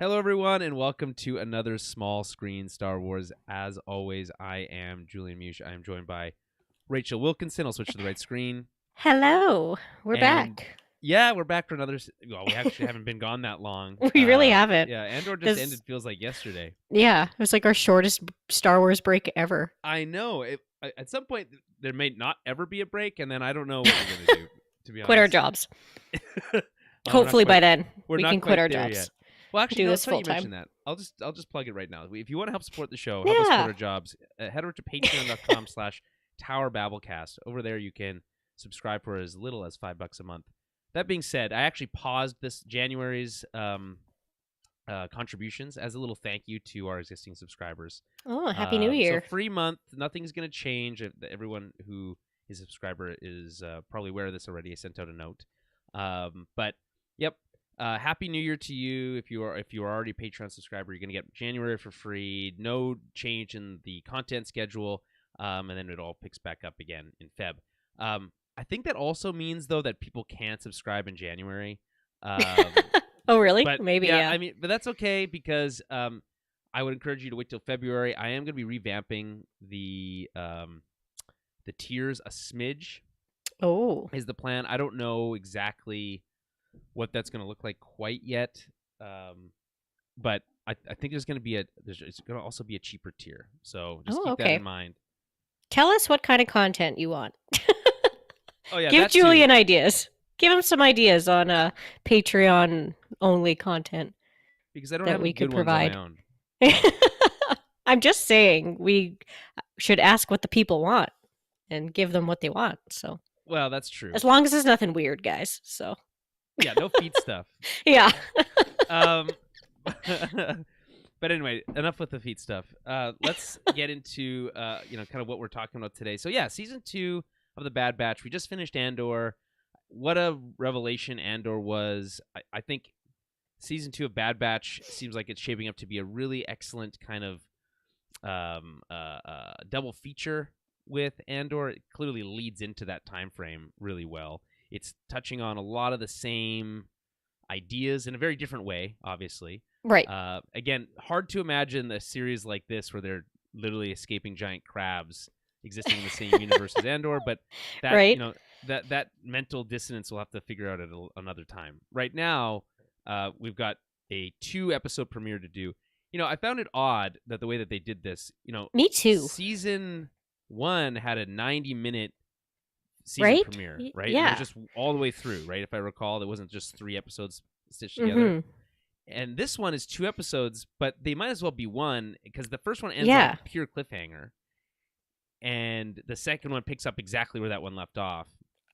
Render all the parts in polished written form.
Hello, everyone, and welcome to another small screen Star Wars. As always, I am Julian Mush. I am joined by Rachel Wilkinson. I'll switch to the right screen. Hello, we're And back. yeah, we're back for another. Well, we actually haven't been gone that long. We really haven't. Yeah, Andor just ended. This, Feels like yesterday. yeah, it was like our shortest Star Wars break ever. I know. At some point, there may not ever be a break, and then I don't know what we're gonna do. To be Quit our honest. jobs. Well, Hopefully by then we're we not can quit quite our there jobs. yet. Well, actually, Do no. this It's funny full you time. mentioned that. I'll just plug it right now. If you want to help support the show, help us support Yeah. our jobs. Head over to patreon.com/TowerBabblecast. Over there, you can subscribe for as little as $5 a month. That being said, I actually paused this January's contributions as a little thank you to our existing subscribers. Oh, Happy New So Year. free month, nothing's going to change. Everyone who is a subscriber is probably aware of this already. I sent out a note. But yep, Happy New Year to you. If you are already a Patreon subscriber, you're going to get January for free. No change in the content schedule, and then it all picks back up again in Feb. I think that also means though that people can't subscribe in January. Oh, really? But Maybe, yeah, yeah. I mean, but that's okay because I would encourage you to wait till February. I am going to be revamping the tiers a smidge. Oh, Is the plan? I don't know exactly what that's going to look like quite yet, but I think there's going to be it's going to also be a cheaper tier. So just oh, keep that in okay. mind. Tell us what kind of content you want. Oh yeah, Give that too. Julian ideas. Give him some ideas on Patreon only content Because I don't that have any we could good ones on my provide. own. I'm just saying we should ask what the people want and give them what they want. So Well, that's true. as long as it's nothing weird, guys. So Yeah, no feet stuff. yeah. Um, but anyway, enough with the feet stuff. Let's get into kind of what we're talking about today. So yeah, season 2 of the Bad Batch. We just finished Andor. What a revelation Andor was. I think season 2 of Bad Batch seems like it's shaping up to be a really excellent kind of double feature with Andor. It clearly leads into that time frame really well. It's touching on a lot of the same ideas in a very different way, obviously. Right. Again, hard to imagine a series like this where they're literally escaping giant crabs existing in the same universe as Andor, but that Right. that mental dissonance we'll have to figure out at another time. Right now, we've got a 2-episode premiere to do. I found it odd that the way that they did this. Me too. Season 1 had a 90-minute season Right? premiere, right? And it was Yeah. just all the way through, right? If I recall, it wasn't just 3 episodes stitched together. Mhm. And this one is 2 episodes, but they might as well be one because the first one ends on Yeah. a pure cliffhanger, and the second one picks up exactly where that one left off.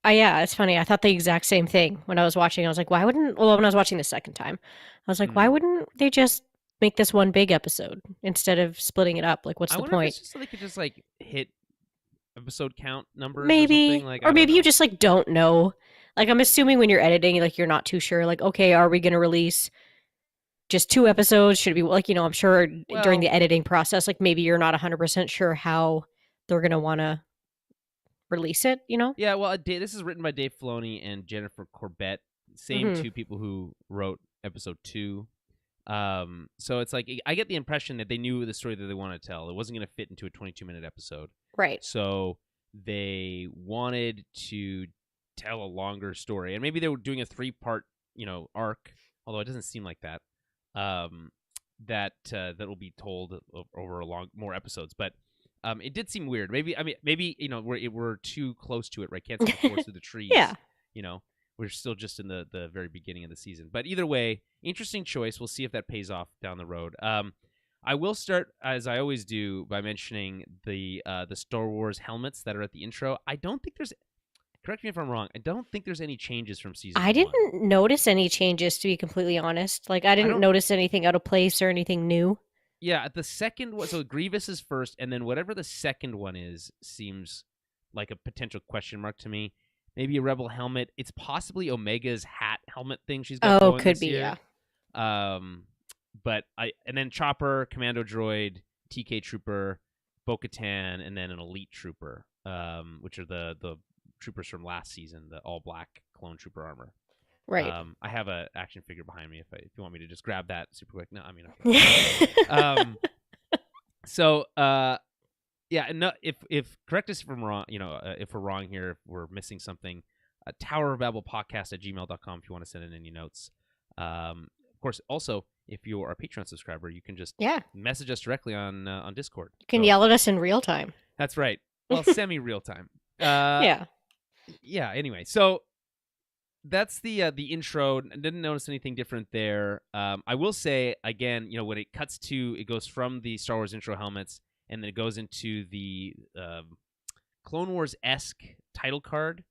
Yeah, it's funny. I thought the exact same thing when I was watching. I was like, why wouldn't well when I was watching the second time, I was like, why Mm. wouldn't they just make this one big episode instead of splitting it up? Like what's I the wonder if point? it's just so they could just like hit episode count numbers or something. Maybe. Like Or I don't maybe you know. just like don't know. Like I'm assuming when you're editing, like you're not too sure. Like, okay, are we gonna release just 2 episodes? Should it be like, I'm sure during the Well, editing process, like maybe you're not 100% sure how they're gonna wanna release it? yeah. Well, this is written by Dave Filoni and Jennifer Corbett, same Hmm. two people who wrote episode 2. So it's like I get the impression that they knew the story that they wanted to tell. It wasn't going to fit into a 22-minute episode. Right. So they wanted to tell a longer story, and maybe they were doing a 3-part, arc. Although it doesn't seem like that. That will be told over a more episodes, but it did seem weird. Maybe we're too close to it, right? Can't see the forest through the trees. Yeah. You know, we're still just in the very beginning of the season. But either way, interesting choice. We'll see if that pays off down the road. I will start, as I always do, by mentioning the Star Wars helmets that are at the intro. I don't think there's. Correct me if I'm wrong. I don't think there's any changes from season I 1. didn't notice any changes, to be completely honest. Like, I I didn't don't. notice anything out of place or anything new. Yeah, the second one. So Grievous is first, and then whatever the second one is seems like a potential question mark to me. Maybe a Rebel helmet. It's possibly Omega's hat helmet thing she's got Oh, going could this be, yeah. year. But and then Chopper, Commando Droid, TK Trooper, Bo-Katan, and then an Elite Trooper, which are the troopers from last season, the all black clone trooper armor. Right. I have a action figure behind me if you want me to just grab that super quick. No, I mean, okay. So yeah, no, if correct us if I'm wrong, if we're wrong here, if we're missing something, Tower of Babel podcast at gmail.com if you want to send in any notes. Of course, also, if you're a Patreon subscriber, you can just message us directly on Discord. You can yell at us in real time. That's right. Well, semi-real time. Yeah. Yeah, anyway, so that's the intro. Didn't notice anything different there. I will say, again, when it cuts to, it goes from the Star Wars intro helmets, and then it goes into the Clone Wars-esque title card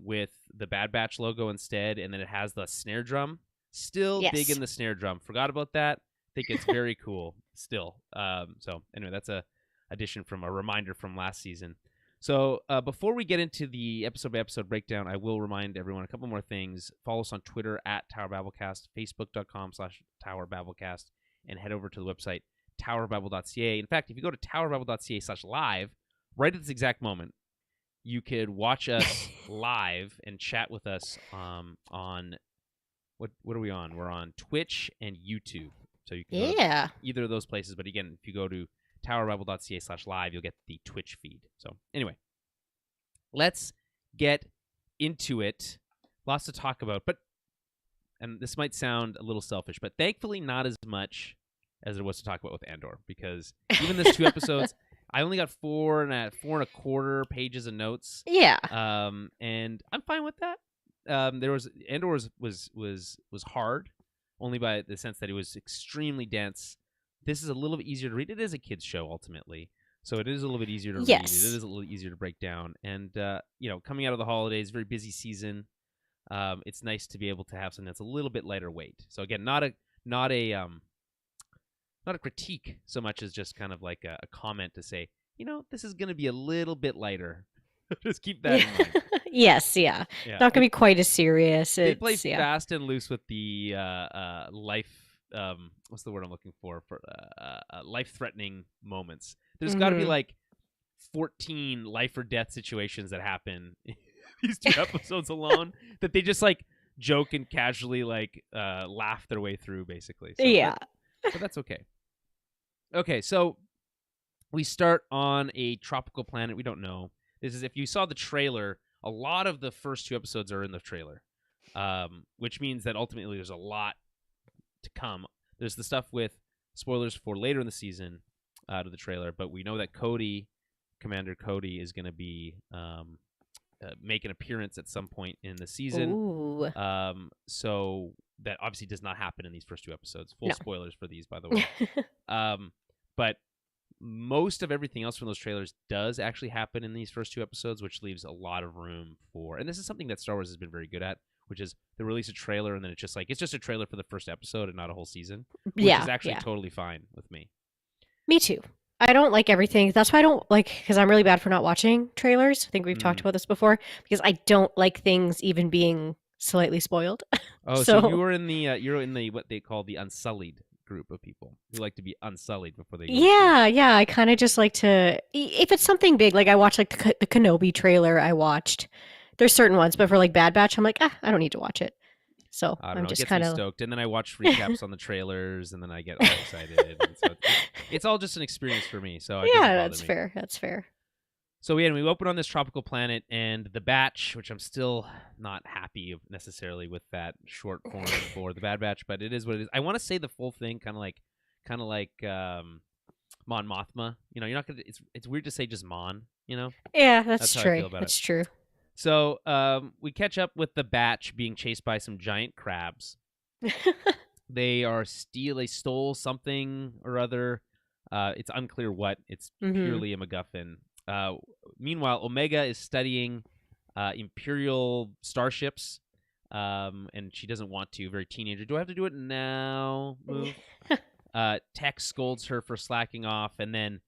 with the Bad Batch logo instead, and then it has the snare drum. Still big in the snare drum. Forgot about that. Think it's very cool still. So anyway, that's a reminder from last season. So before we get into the episode-by-episode breakdown, I will remind everyone a couple more things. Follow us on Twitter at TowerBabblecast, Facebook.com/TowerBabblecast, and head over to the website, TowerBabble.ca. In fact, if you go to TowerBabble.ca/live, right at this exact moment, you could watch us live and chat with us on what are we on? We're on Twitch and YouTube. So you can go to either of those places. But again, if you go to TowerBabble.ca/live, you'll get the Twitch feed. So anyway, let's get into it. Lots to talk about, and this might sound a little selfish, but thankfully not as much as there was to talk about with Andor, because even this 2 episodes, I only got 4.25 pages of notes. Yeah. And I'm fine with that. Andor was hard, only by the sense that it was extremely dense. This is a little bit easier to read. It is a kids show ultimately, so it is a little bit easier to read. It is a little easier to break down. And coming out of the holidays, very busy season, it's nice to be able to have something that's a little bit lighter weight. So again, not a critique so much as just kind of like a comment to say, this is going to be a little bit lighter. Just keep that in mind. Yes, yeah. Not going to be quite as serious. They play fast and loose with the life. What's the word I'm looking for life-threatening moments. There's got to be like 14 life or death situations that happen in these 2 episodes alone that they just like joke and casually like laugh their way through, basically. So but that's okay. Okay, so we start on a tropical planet. We don't know. This is, if you saw the trailer, a lot of the first 2 episodes are in the trailer, which means that ultimately there's a lot to come. There's the stuff with spoilers for later in the season out of the trailer, but we know that Commander Cody, is going to be make an appearance at some point in the season. Ooh. So that obviously does not happen in these first 2 episodes. Full spoilers for these, by the way. But most of everything else from those trailers does actually happen in these first 2 episodes, which leaves a lot of room for, and this is something that Star Wars has been very good at, which is they release a trailer and then it's just a trailer for the first episode and not a whole season, which is actually totally fine with me. Me too. I don't like everything. That's why I don't like, because I'm really bad for not watching trailers. I think we've talked about this before, because I don't like things even being slightly spoiled. Oh, so you're in the what they call the Unsullied group of people who like to be unsullied before they go. Yeah. I kind of just like to, if it's something big, like I watched like the Kenobi trailer. I watched. There's certain ones, but for like Bad Batch, I'm like, I don't need to watch it. So I'm just kind of stoked, and then I watch recaps on the trailers, and then I get all excited. And so it's all just an experience for me. So that's fair. That's fair. So we open on this tropical planet, and the Batch, which I'm still not happy necessarily with that short form for the Bad Batch, but it is what it is. I want to say the full thing, kind of like Mon Mothma. You're not gonna. It's weird to say just Mon. Yeah, that's true. That's true. So we catch up with the Batch being chased by some giant crabs. They stole something or other. It's unclear what. It's purely a MacGuffin. Meanwhile, Omega is studying Imperial starships, and she doesn't want to. Very teenager. Do I have to do it now? Move. Tech scolds her for slacking off, and then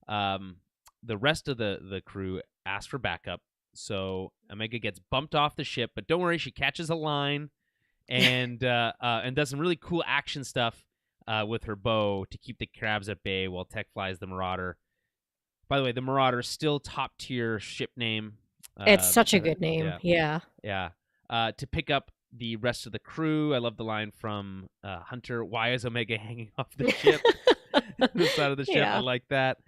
the rest of the crew asks for backup. So Omega gets bumped off the ship, but don't worry, she catches a line and does some really cool action stuff with her bow to keep the crabs at bay while Tech flies the Marauder. By the way, the Marauder is still top-tier ship name. It's such a good name. Yeah. To pick up the rest of the crew. I love the line from Hunter, "Why is Omega hanging off the ship?" The side of the ship. Yeah. I like that.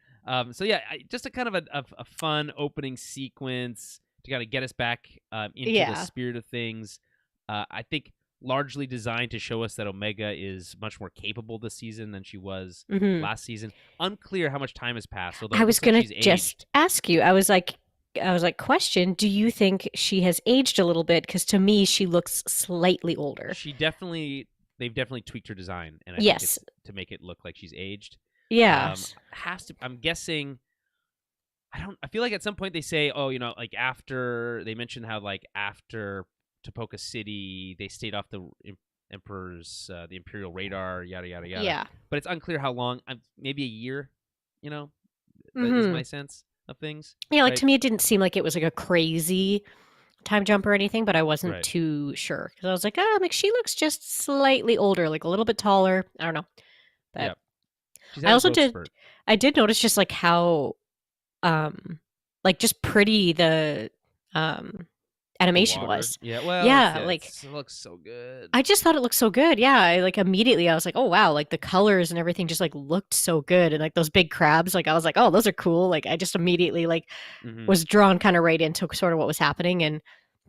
So yeah, just a kind of a fun opening sequence to kind of get us back into the spirit of things. I think largely designed to show us that Omega is much more capable this season than she was last season. Unclear how much time has passed. Although I was going to just ask you. I was like, question, do you think she has aged a little bit? Because to me, she looks slightly older. They've definitely tweaked her design, and I think it's to make it look like she's aged. Yeah. I'm guessing. I feel like at some point they say, oh, like after they mentioned how like after Topoka City, they stayed off the Emperor's, the Imperial radar, yada yada yada. Yeah. But it's unclear how long. Maybe a year. That is my sense of things. Yeah, like to me, it didn't seem like it was like a crazy time jump or anything, but I wasn't too sure because I was like, like she looks just slightly older, like a little bit taller. I don't know. But I also did notice just like how, like just pretty the animation was. Yeah, well, like it looks so good. I just thought it looked so good. Yeah, like immediately I was like, oh wow, like the colors and everything just like looked so good, and like those big crabs, like I was like, oh, those are cool. Like I just immediately like was drawn kind of right into sort of what was happening, and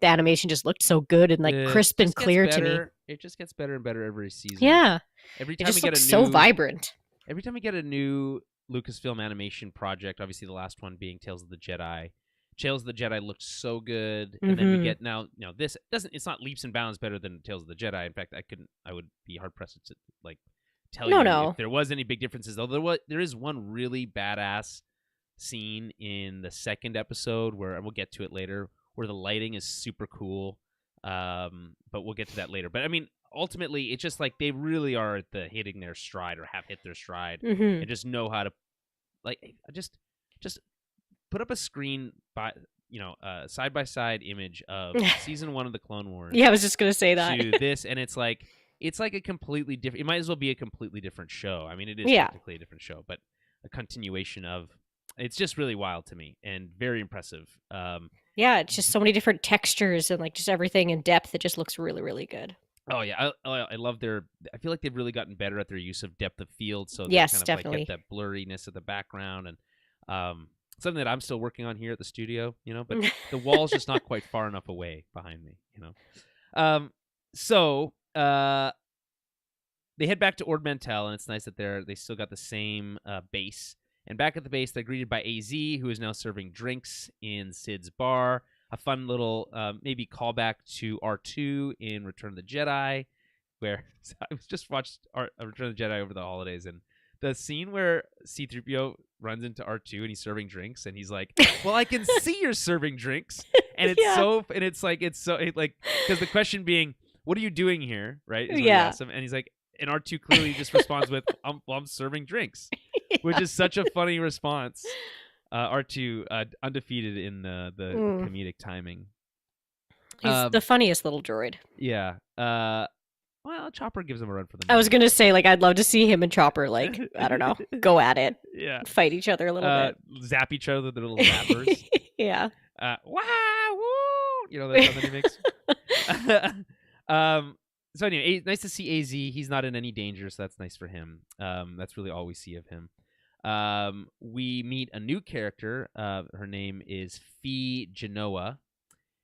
the animation just looked so good and like crisp and clear to me. It just gets better and better every season. Yeah, every time it just looks so vibrant. Every time we get a new Lucasfilm animation project, obviously the last one being Tales of the Jedi. Tales of the Jedi looked so good, and then we get now. This doesn't. It's not leaps and bounds better than Tales of the Jedi. In fact, I would be hard pressed to like tell you if there was any big differences. Though there is one really badass scene in the second episode where, and we'll get to it later, where the lighting is super cool. But we'll get to that later. But I mean, ultimately, it's just like they really are at the hitting their stride or have hit their stride, and just know how to like just put up a screen by side by side image of season 1 of the Clone Wars. Yeah, I was just gonna say that. To this, and it's like a completely different. It might as well be a completely different show. I mean, it is technically a different show, but a continuation of. It's just really wild to me and very impressive. Yeah, it's just so many different textures and like just everything in depth. It just looks really, really good. Oh yeah, I love I feel like they've really gotten better at their use of depth of field. So yes, kind of definitely. Like get that blurriness of the background and something that I'm still working on here at the studio. But the wall's just not quite far enough away behind me. So they head back to Ord Mantell, and it's nice that they still got the same base. And back at the base, they're greeted by AZ, who is now serving drinks in Sid's bar. A fun little maybe callback to R2 in Return of the Jedi, where I just watched Return of the Jedi over the holidays, and the scene where C-3PO runs into R2 and he's serving drinks, and he's like, "Well, I can see you're serving drinks," and it's because the question being, "What are you doing here?" Right? Is what he asks him, and he's like, and R2 clearly just responds with, I'm serving drinks," which is such a funny response. R2 undefeated in the comedic timing. He's the funniest little droid. Yeah. Well, Chopper gives him a run for the money. I was gonna say, like, I'd love to see him and Chopper, like, I don't know, go at it. Yeah. Fight each other a little bit. Zap each other with their little zappers. Yeah. Wow, woo! That sound that he makes. So anyway, nice to see AZ. He's not in any danger, so that's nice for him. That's really all we see of him. We meet a new character. Her name is Fee Genoa,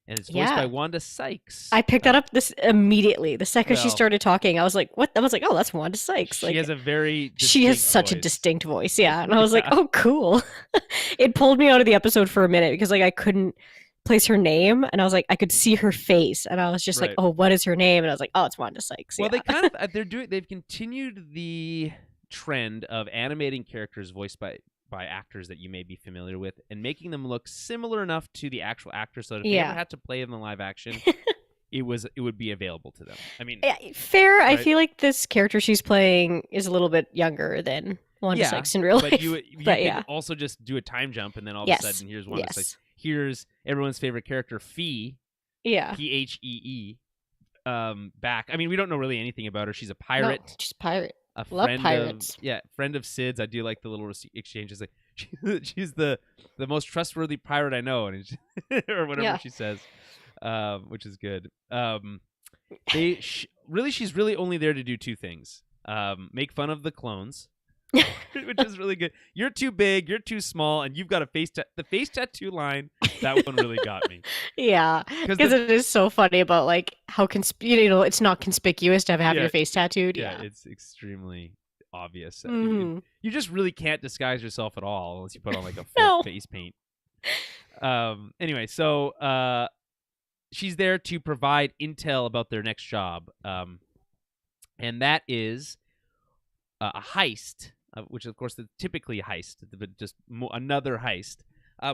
and it's voiced by Wanda Sykes. I picked that up this immediately. The second she started talking, I was like, "What?" I was like, "Oh, that's Wanda Sykes." She has such a distinct voice, yeah. And I was like, "Oh, cool." It pulled me out of the episode for a minute because like I couldn't place her name, and I was like, I could see her face, and I was just like, "Oh, what is her name?" And I was like, "Oh, it's Wanda Sykes." Well, they kind of they've continued the trend of animating characters voiced by actors that you may be familiar with and making them look similar enough to the actual actors so that if they ever had to play them in live action, it would be available to them. I mean, fair. Right? I feel like this character she's playing is a little bit younger than Wanda Sykes in real life. But you can also just do a time jump, and then all of a sudden here's Wanda Sykes. Here's everyone's favorite character, Fee. Yeah. Phee. Back. I mean, we don't know really anything about her. She's a pirate. No, she's a pirate. Love pirates. Friend of Sid's. I do like the little exchanges. Like she's the most trustworthy pirate I know, and or whatever she says, which is good. Really, she's really only there to do two things: make fun of the clones, which is really good. You're too big, you're too small, and you've got a the face tattoo line. That one really got me. Yeah, because it is so funny about like how it's not conspicuous to have your face tattooed. Yeah, it's extremely obvious. You just really can't disguise yourself at all unless you put on like a full face paint. Anyway, so she's there to provide intel about their next job, and that is a heist, which of course is typically a heist, but just another heist.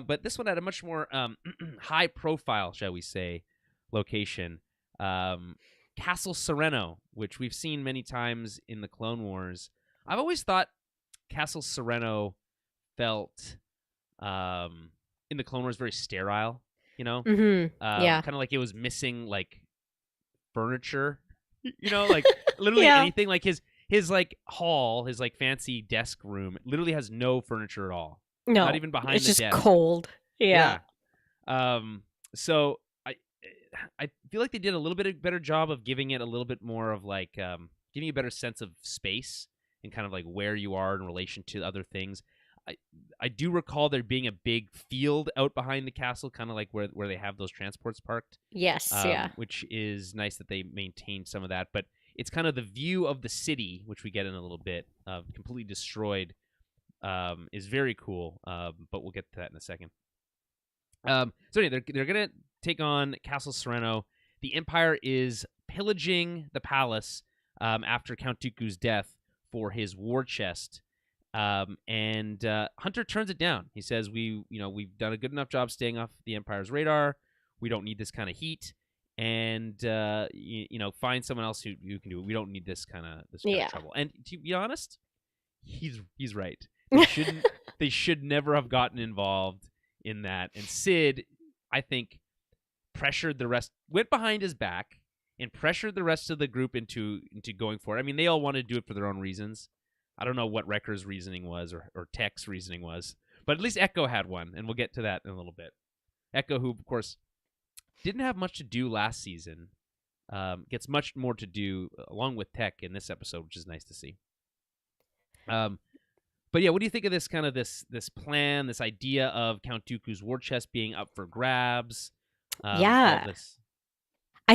But this one had a much more high profile, shall we say, location. Castle Sereno, which we've seen many times in the Clone Wars. I've always thought Castle Sereno felt in the Clone Wars very sterile, you know? Yeah. Kind of like it was missing like furniture, you know, like literally anything. Like his like hall, his like fancy desk room literally has no furniture at all. No, not even behind it's the just desk. Cold. Yeah. So I feel like they did a little bit better job of giving it a little bit more of like giving you a better sense of space and kind of like where you are in relation to other things. I do recall there being a big field out behind the castle, kind of like where they have those transports parked. Yes, yeah. Which is nice that they maintained some of that. But it's kind of the view of the city, which we get in a little bit, completely destroyed, is very cool. But we'll get to that in a second. So anyway, they're gonna take on Castle Sereno. The Empire is pillaging the palace after Count Dooku's death for his war chest. And Hunter turns it down. He says, we've done a good enough job staying off the Empire's radar. We don't need this kind of heat, and find someone else who can do it. We don't need this kind of trouble. And to be honest, he's right. They should never have gotten involved in that. And Sid, I think, pressured the rest, went behind his back, and pressured the rest of the group into going for it. I mean, they all wanted to do it for their own reasons. I don't know what Wrecker's reasoning was or Tech's reasoning was, but at least Echo had one, and we'll get to that in a little bit. Echo, who, of course, didn't have much to do last season, gets much more to do along with Tech in this episode, which is nice to see. But yeah, what do you think of this kind of this plan, this idea of Count Dooku's war chest being up for grabs? I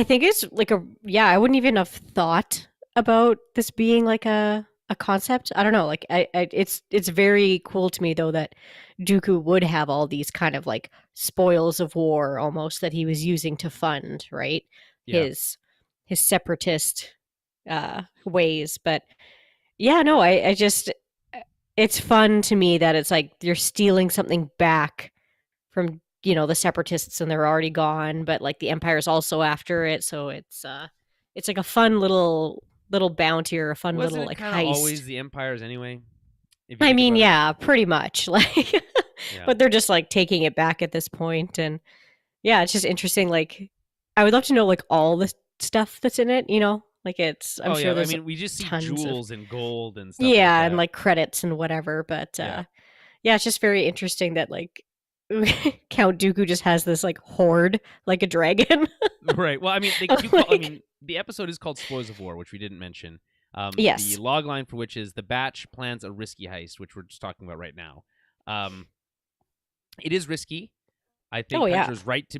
think it's like I wouldn't even have thought about this being like a concept. I don't know. Like it's very cool to me though that Dooku would have all these kind of like spoils of war almost that he was using to fund, right? Yeah. His separatist ways. But yeah, no, I just it's fun to me that it's like you're stealing something back from, the separatists and they're already gone, but like the Empire's also after it, so it's like a fun little bounty or a fun little like heist. Always the Empire's anyway. I mean, yeah, pretty much. Like, but they're just like taking it back at this point, and yeah, it's just interesting. Like, I would love to know like all the stuff that's in it. Like it's. I'm sure there's. I mean, we just see jewels and gold and stuff. Yeah, like that. And like credits and whatever. But yeah, it's just very interesting that like Count Dooku just has this like hoard, like a dragon. Right. Well, I mean, I mean, the episode is called Spoils of War, which we didn't mention. Yes. The log line for which is the batch plans a risky heist, which we're just talking about right now. It is risky. I think Hunter's right to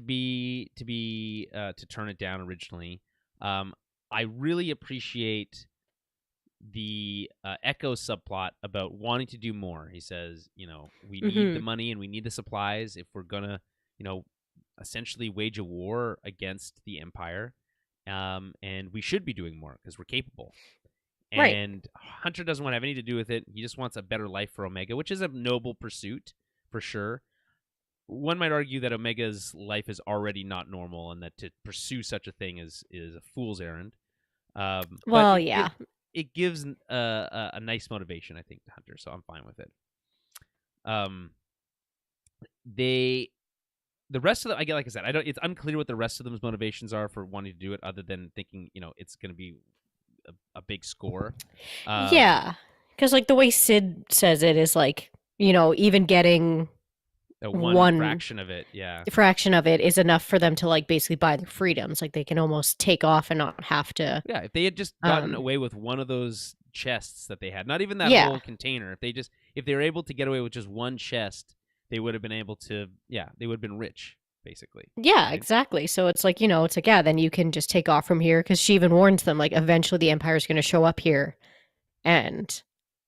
turn it down originally. I really appreciate the Echo subplot about wanting to do more. He says, we need the money and we need the supplies if we're gonna, essentially wage a war against the Empire. And we should be doing more because we're capable. And Hunter doesn't want to have anything to do with it. He just wants a better life for Omega, which is a noble pursuit for sure. One might argue that Omega's life is already not normal and that to pursue such a thing is a fool's errand. It gives a nice motivation, I think, to Hunter, so I'm fine with it. The rest of them, like I said, it's unclear what the rest of them's motivations are for wanting to do it, other than thinking, it's going to be a big score. Because like the way Sid says it is like, even getting That one one fraction of it, yeah. fraction of it is enough for them to like basically buy their freedoms. Like they can almost take off and not have to. Yeah, if they had just gotten away with one of those chests that they had, not even that Yeah. whole container, if they were able to get away with just one chest, they would have been able to, they would have been rich, basically. Yeah, right? exactly. So it's like, it's like, yeah, then you can just take off from here because she even warns them, like, eventually the Empire's going to show up here. And,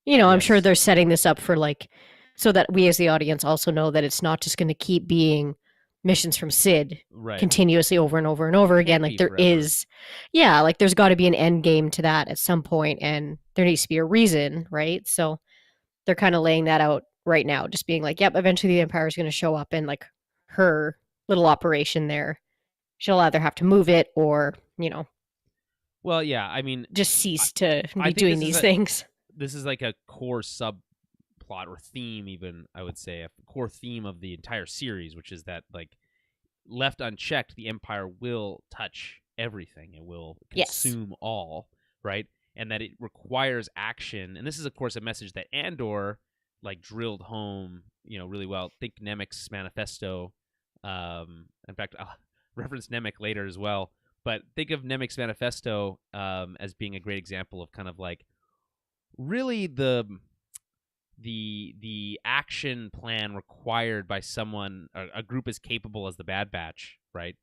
I'm sure Yes. they're setting this up for, like, so that we as the audience also know that it's not just going to keep being missions from Sid Right. continuously over and over and over again. Like, there forever. is, like, there's got to be an end game to that at some point, and there needs to be a reason, right? So they're kind of laying that out right now, just being like, yep, eventually the Empire is going to show up, and, like, her little operation there, she'll either have to move it or, Well, yeah, I mean, just cease to be doing these things. This is like a core subplot or theme, even, I would say, a core theme of the entire series, which is that, like, left unchecked, the Empire will touch everything. It will consume all, right? And that it requires action. And this is, of course, a message that Andor, like, drilled home, really well. Think Nemec's manifesto. In fact, I'll reference Nemec later as well. But think of Nemec's manifesto as being a great example of kind of like really the action plan required by someone, a group as capable as the Bad Batch, right?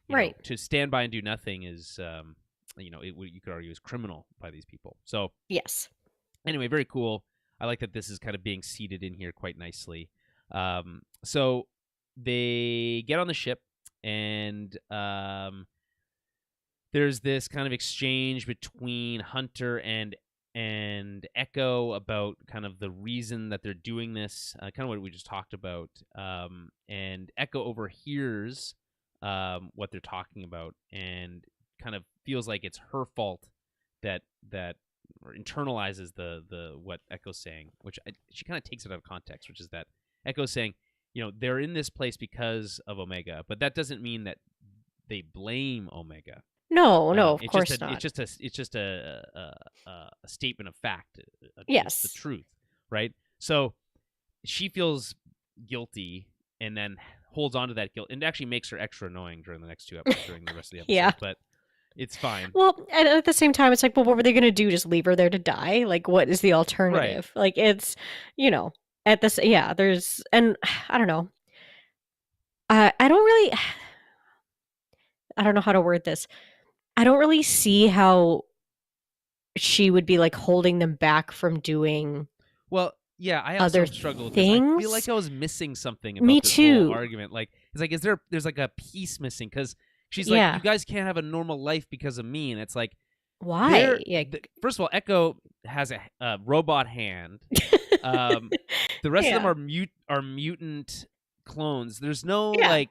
Right. To stand by and do nothing is, you could argue is criminal by these people. So yes. Anyway, very cool. I like that this is kind of being seated in here quite nicely. So they get on the ship, and there's this kind of exchange between Hunter and Echo about kind of the reason that they're doing this, kind of what we just talked about. And Echo overhears what they're talking about and kind of feels like it's her fault that or internalizes the what Echo's saying, which she kind of takes it out of context, which is that Echo's saying, they're in this place because of Omega, but that doesn't mean that they blame Omega. No, of course not. It's just a statement of fact. Yes, the truth, right? So she feels guilty and then holds on to that guilt, and it actually makes her extra annoying during the next two episodes, during the rest of the episode. Yeah, but it's fine. Well, and at the same time, it's like, well, what were they going to do? Just leave her there to die? Like, what is the alternative? Right. Like, it's, at this, there's, and I don't know. I don't know how to word this. I don't really see how she would be like holding them back from doing. Well, yeah, I also struggle with this. I feel like I was missing something about this whole argument. Like, it's like, there's like a piece missing, because she's like, you guys can't have a normal life because of me, and it's like, why? First of all, Echo has a robot hand. The rest of them are mutant clones. There's no like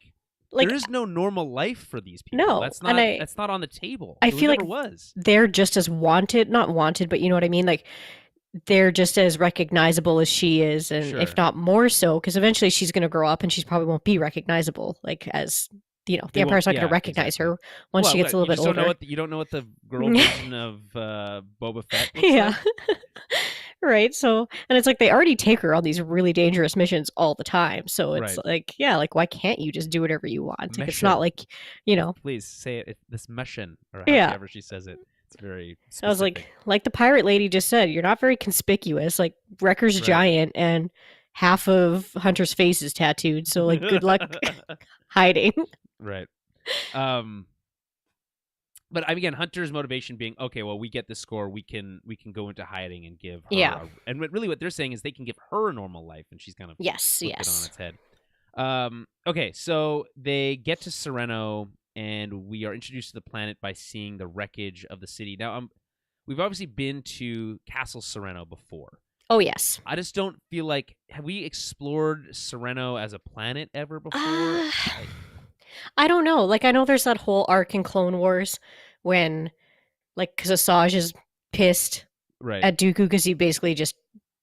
there is no normal life for these people. No, that's not on the table. I feel like they're just as not wanted, but you know what I mean? Like, they're just as recognizable as she is, and if not more so, because eventually she's going to grow up and she probably won't be recognizable, like, as the Empire's not going to recognize her once she gets a little bit older. You don't know what the girl version of Boba Fett looks like? Right. So, and it's like they already take her on these really dangerous missions all the time. So it's like, why can't you just do whatever you want? Like, it's not like, Please say it. This mission, or however she says it. It's very specific. I was like the pirate lady just said, you're not very conspicuous. Like, Wrecker's giant and half of Hunter's face is tattooed. So, like, good luck hiding. Right. But again, Hunter's motivation being, okay, well, we get the score, we can go into hiding and give her and really what they're saying is they can give her a normal life, and she's kind of flipped it on its head. Okay, so they get to Sereno, and we are introduced to the planet by seeing the wreckage of the city. Now, we've obviously been to Castle Sereno before. Oh, yes. I just don't feel like, have we explored Sereno as a planet ever before? I don't know. Like, I know there's that whole arc in Clone Wars when, like, because Asajj is pissed at Dooku because he basically just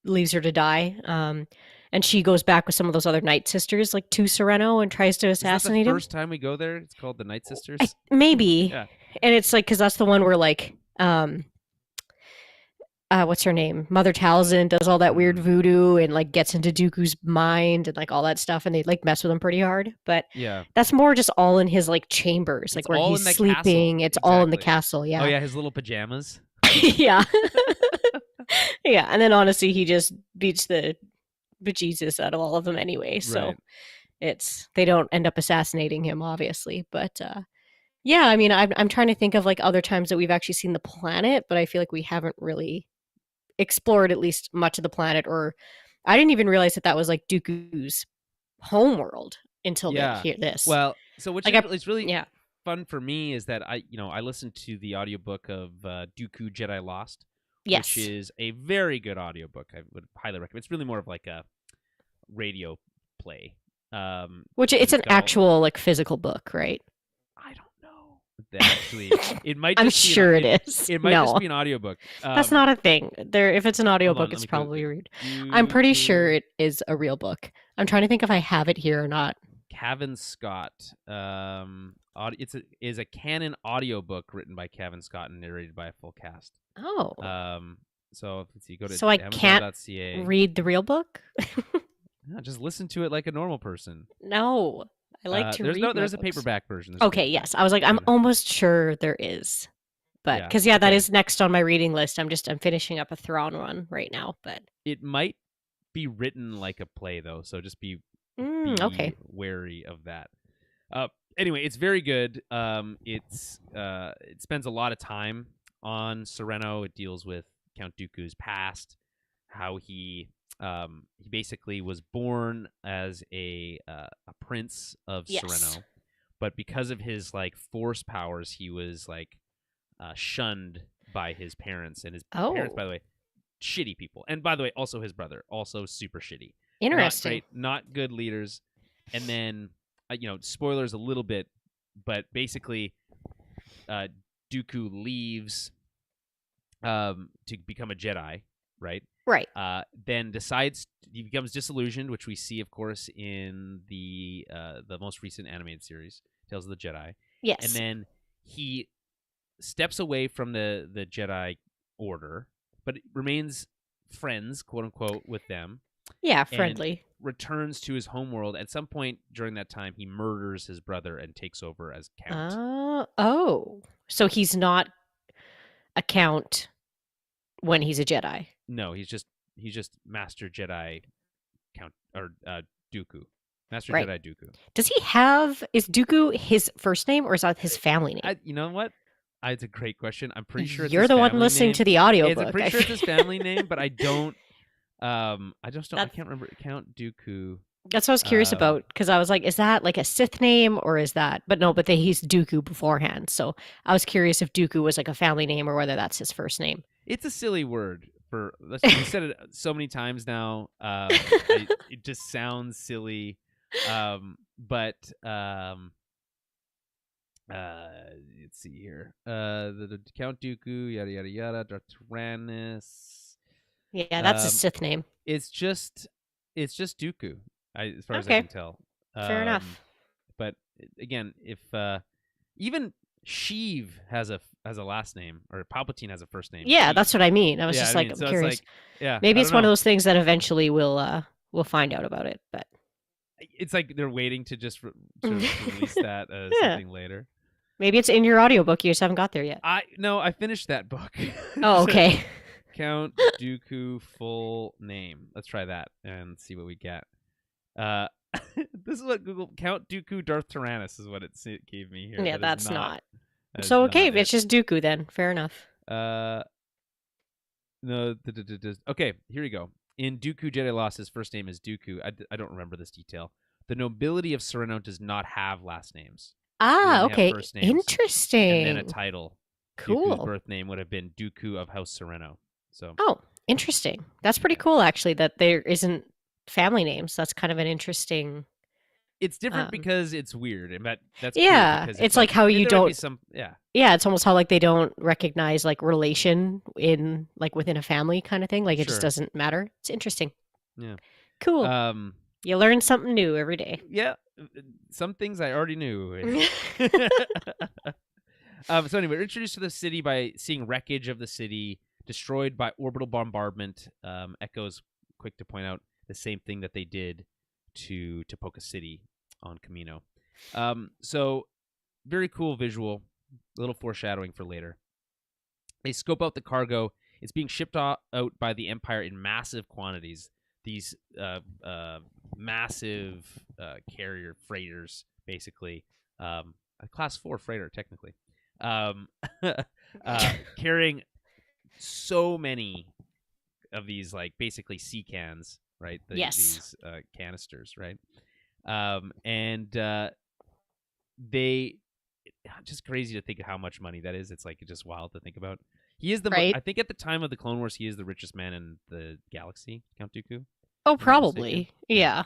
leaves her to die. And she goes back with some of those other Night Sisters, like, to Sereno and tries to assassinate him. First time we go there, it's called the Night Sisters? Maybe. Yeah. And it's like, because that's the one where, like, what's her name? Mother Talzin does all that weird voodoo and like gets into Dooku's mind and like all that stuff, and they like mess with him pretty hard. But Yeah. that's more just all in his like chambers, like It's where all he's in the sleeping. castle. It's all in the Exactly. castle. Yeah. Oh yeah, his little pajamas. Yeah. Yeah. And then honestly, he just beats the bejesus out of all of them anyway. So they don't end up assassinating him, obviously. But yeah, I mean, I'm trying to think of like other times that we've actually seen the planet, but I feel like we haven't really explored at least much of the planet, or I didn't even realize that was like Dooku's homeworld until this. Well, so which like is really fun for me is that I listened to the audiobook of Dooku Jedi Lost, which is a very good audiobook. I would highly recommend. It's really more of like a radio play. Which it's an actual like physical book, right? I don't know. Actually, it might. I'm sure it is. It might just be an audiobook. That's not a thing. If it's an audiobook, it's probably read. I'm pretty sure it is a real book. I'm trying to think if I have it here or not. Cavan Scott. Is a canon audiobook written by Cavan Scott and narrated by a full cast. Oh. So let's see. Go to so I can't read the real book. No, just listen to it like a normal person. No, I like to read. There's a paperback version. Okay, yes. I was like, I'm almost sure there is, but because that is next on my reading list. I'm finishing up a Thrawn one right now, but it might be written like a play though, so just be wary of that. Anyway, it's very good. It spends a lot of time on Serenno. It deals with Count Dooku's past, how he basically was born as a prince of Serenno, but because of his like force powers, he was like shunned by his parents, and his parents, by the way, shitty people, and by the way, also his brother, also super shitty. Interesting. Not good leaders. And then, spoilers a little bit, but basically, Dooku leaves to become a Jedi, right? Right. Then he becomes disillusioned, which we see, of course, in the most recent animated series, Tales of the Jedi. Yes. And then he steps away from the Jedi Order, but remains friends, quote unquote, with them. Yeah, friendly. Returns to his homeworld. At some point during that time, he murders his brother and takes over as Count. So he's not a Count when he's a Jedi. No, he's just Master Jedi Count or Dooku. Master Jedi Dooku. Is Dooku his first name or is that his family name? You know what? It's a great question. I'm pretty sure you're the one listening to the audiobook. I'm pretty sure it's his family name, but I don't. I can't remember. Count Dooku. That's what I was curious about, because I was like, is that like a Sith name or is that? But no, he's Dooku beforehand. So I was curious if Dooku was like a family name or whether that's his first name. It's a silly word for. We said it so many times now. It just sounds silly. But let's see here. The Count Dooku, yada yada yada, Darth Tyrannus. Yeah, that's a Sith name. It's just Dooku, as far as I can tell. Fair enough. But again, if even Sheev has a last name, or Palpatine has a first name. Yeah, that's what I mean. I was just I'm curious. Maybe it's one of those things that eventually we'll find out about it. But it's like they're waiting to just release that as something later. Maybe it's in your audiobook. You just haven't got there yet. I finished that book. Oh, okay. Count Dooku full name. Let's try that and see what we get. This is what Google Count Dooku Darth Tyrannus is what it gave me here. Yeah, that's not. So okay, it's just Dooku then. Fair enough. No. Okay, here we go. In Dooku Jedi Lost, his first name is Dooku. I don't remember this detail. The nobility of Serenno does not have last names. Okay. Interesting. And then a title. Cool. Dooku's birth name would have been Dooku of House Serenno. So. Oh, interesting. That's pretty cool, actually, that there isn't family names. That's kind of an interesting. It's different because it's weird, and that's cool it's like how you don't. Yeah, it's almost how like they don't recognize like relation in like within a family kind of thing. Like it just doesn't matter. It's interesting. Yeah. Cool. You learn something new every day. Yeah, some things I already knew. So anyway, we're introduced to the city by seeing wreckage of the city. destroyed by orbital bombardment. Echo's quick to point out the same thing that they did to Poca City on Camino. So very cool visual, a little foreshadowing for later. They scope out the cargo. It's being shipped out by the Empire in massive quantities. These massive carrier freighters, basically, a class 4 freighter, technically, carrying so many of these, like, basically sea cans, right? These canisters, right? And they, just crazy to think of how much money that is. It's like just wild to think about. He is the right. I think at the time of the Clone Wars, he is the richest man in the galaxy, Count Dooku. Oh, probably. Yeah.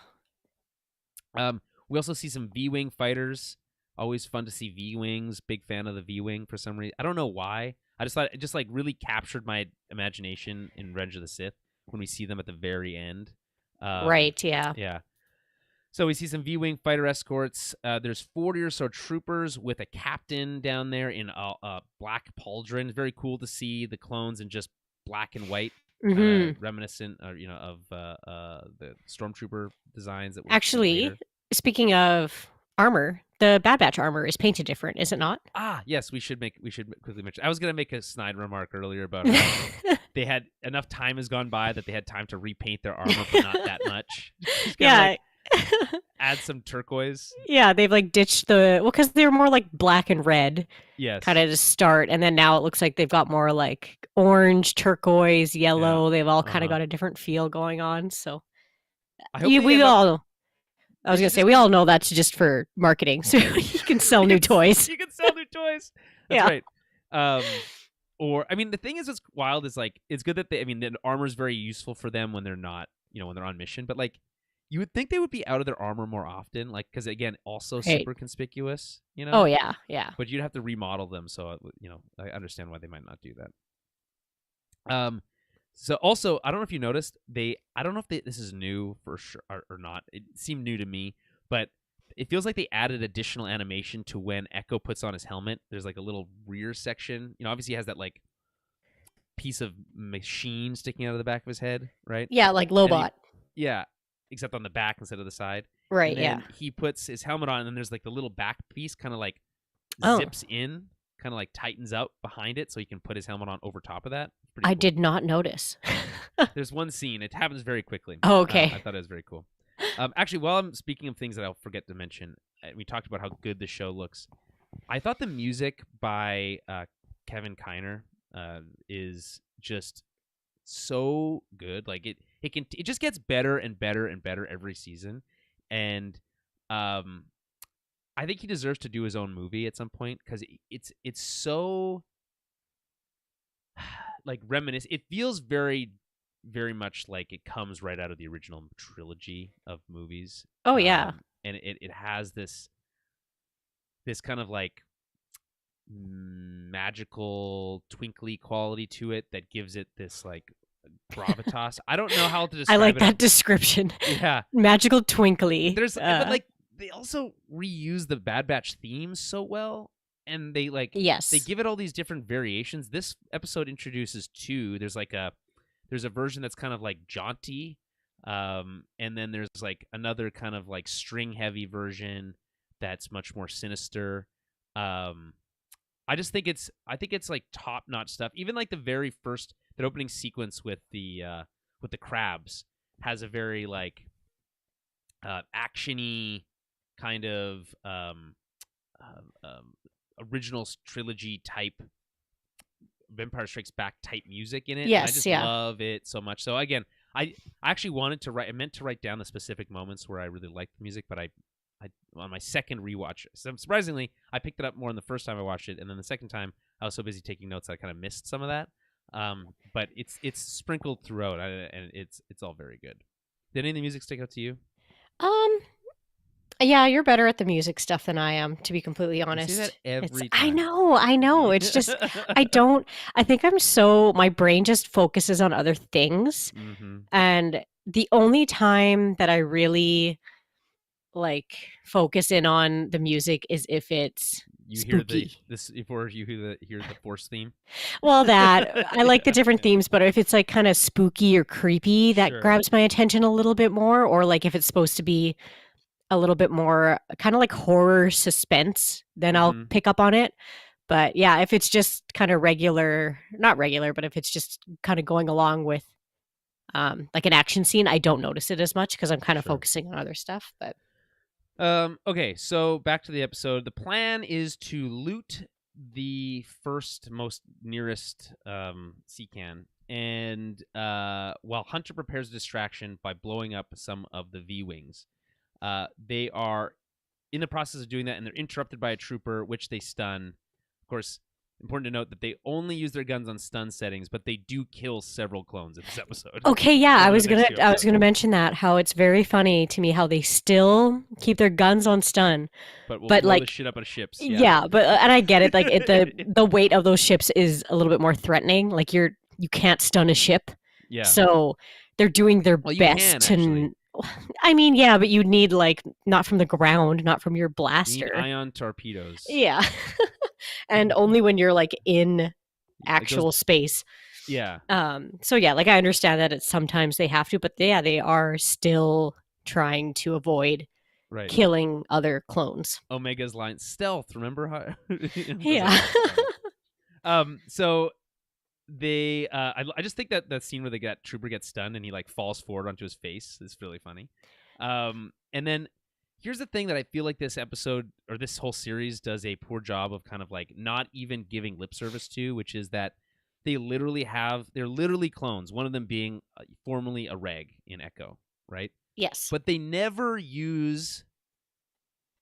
We also see some V-wing fighters. Always fun to see V-wings. Big fan of the V-wing for some reason. I don't know why. I just thought it just like really captured my imagination in Revenge of the Sith when we see them at the very end. Right. Yeah. Yeah. So we see some V-wing fighter escorts. There's 40 or so troopers with a captain down there in a black pauldron. It's very cool to see the clones in just black and white, reminiscent, of the stormtrooper designs that. Actually, speaking of armor, the Bad Batch armor is painted different, is it not? Yes, we should quickly mention. I was gonna make a snide remark earlier about they had enough time has gone by that they had time to repaint their armor, but not that much. Yeah. Add some turquoise. Yeah, they've like ditched because they were more like black and red. Yes. Kind of to start, and then now it looks like they've got more like orange, turquoise, yellow. Yeah. They've all kind of got a different feel going on. So we all know that's just for marketing, so you can sell new toys. You can sell new toys. That's right. Or I mean, the thing is, what's wild is like it's good that the armor is very useful for them when they're not, when they're on mission, but like. You would think they would be out of their armor more often, like because again, also super conspicuous, Oh yeah, yeah. But you'd have to remodel them, so I understand why they might not do that. So also, I don't know if you noticed, I don't know if this is new for sure or not. It seemed new to me, but it feels like they added additional animation to when Echo puts on his helmet. There's like a little rear section. Obviously he has that like piece of machine sticking out of the back of his head, right? Yeah, like Lobot. Yeah. Except on the back instead of the side. Right, and then he puts his helmet on, and then there's like the little back piece kind of like zips in, kind of like tightens up behind it so he can put his helmet on over top of that. I did not notice. There's one scene. It happens very quickly. Oh, okay. I thought it was very cool. Actually, while I'm speaking of things that I'll forget to mention, we talked about how good the show looks. I thought the music by Kevin Kiner is just so good. Like it just gets better and better and better every season, and I think he deserves to do his own movie at some point because it's so like reminiscent. It feels very, very much like it comes right out of the original trilogy of movies. Oh yeah, and it has this kind of like magical twinkly quality to it that gives it this like gravitas. I don't know how to describe it. I like that description. Yeah. Magical twinkly. But like they also reuse the Bad Batch themes so well, and they like they give it all these different variations. This episode introduces 2. There's a version that's kind of like jaunty, and then there's like another kind of like string heavy version that's much more sinister. I think it's like top notch stuff. Even like the very first that opening sequence with the crabs has a very like actiony kind of original trilogy type Empire Strikes Back type music in it. Yes, and I just love it so much. So again, I actually I meant to write down the specific moments where I really liked the music, but I on my second rewatch, surprisingly, I picked it up more than the first time I watched it, and then the second time I was so busy taking notes I kind of missed some of that. But it's sprinkled throughout, and it's all very good. Did any of the music stick out to you? Yeah, you're better at the music stuff than I am, to be completely honest. You say that every time. I know. It's just I think my brain just focuses on other things. Mm-hmm. And the only time that I really like focus in on the music is if it's You spooky. Before you hear the Force theme. Well, that I like the different themes, but if it's like kind of spooky or creepy, that Sure. grabs my attention a little bit more. Or like if it's supposed to be a little bit more kind of like horror suspense, then I'll pick up on it. But yeah, if it's just kind of regular, not regular, but if it's just kind of going along with like an action scene, I don't notice it as much because I'm kind of focusing on other stuff. But okay, so back to the episode. The plan is to loot the first most nearest sea can, and while Hunter prepares a distraction by blowing up some of the V-wings, they are in the process of doing that, and they're interrupted by a trooper, which they stun. Of course, important to note that they only use their guns on stun settings, but they do kill several clones in this episode. Okay, yeah, I was gonna mention that, how it's very funny to me how they still keep their guns on stun, but we'll but blow like the shit up on ships. Yeah, but and I get it. Like the weight of those ships is a little bit more threatening. Like you can't stun a ship. Yeah. So they're doing their Well, you best can, actually. I mean, yeah, but you'd need like not from the ground, not from your blaster. You need ion torpedoes. Yeah. And only when you're like in actual space. Yeah. So yeah, like I understand that it's sometimes they have to, but yeah, they are still trying to avoid killing other clones. Omega's line, stealth, remember how Yeah. So they I just think that scene where that trooper gets stunned and he like falls forward onto his face is really funny. And then here's the thing that I feel like this episode or this whole series does a poor job of kind of like not even giving lip service to, which is that they're literally clones, one of them being formerly a reg in Echo, right? Yes. But they never use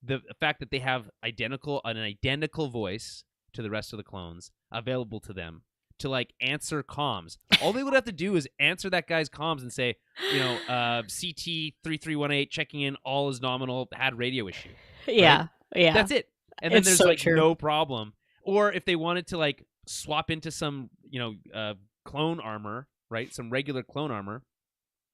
the fact that they have an identical voice to the rest of the clones available to them to like answer comms. All they would have to do is answer that guy's comms and say, CT 3318 checking in, all is nominal, had radio issue. Yeah. Right? Yeah. That's it. And then there's so like true. no problem. Or if they wanted to like swap into some, clone armor, right? Some regular clone armor.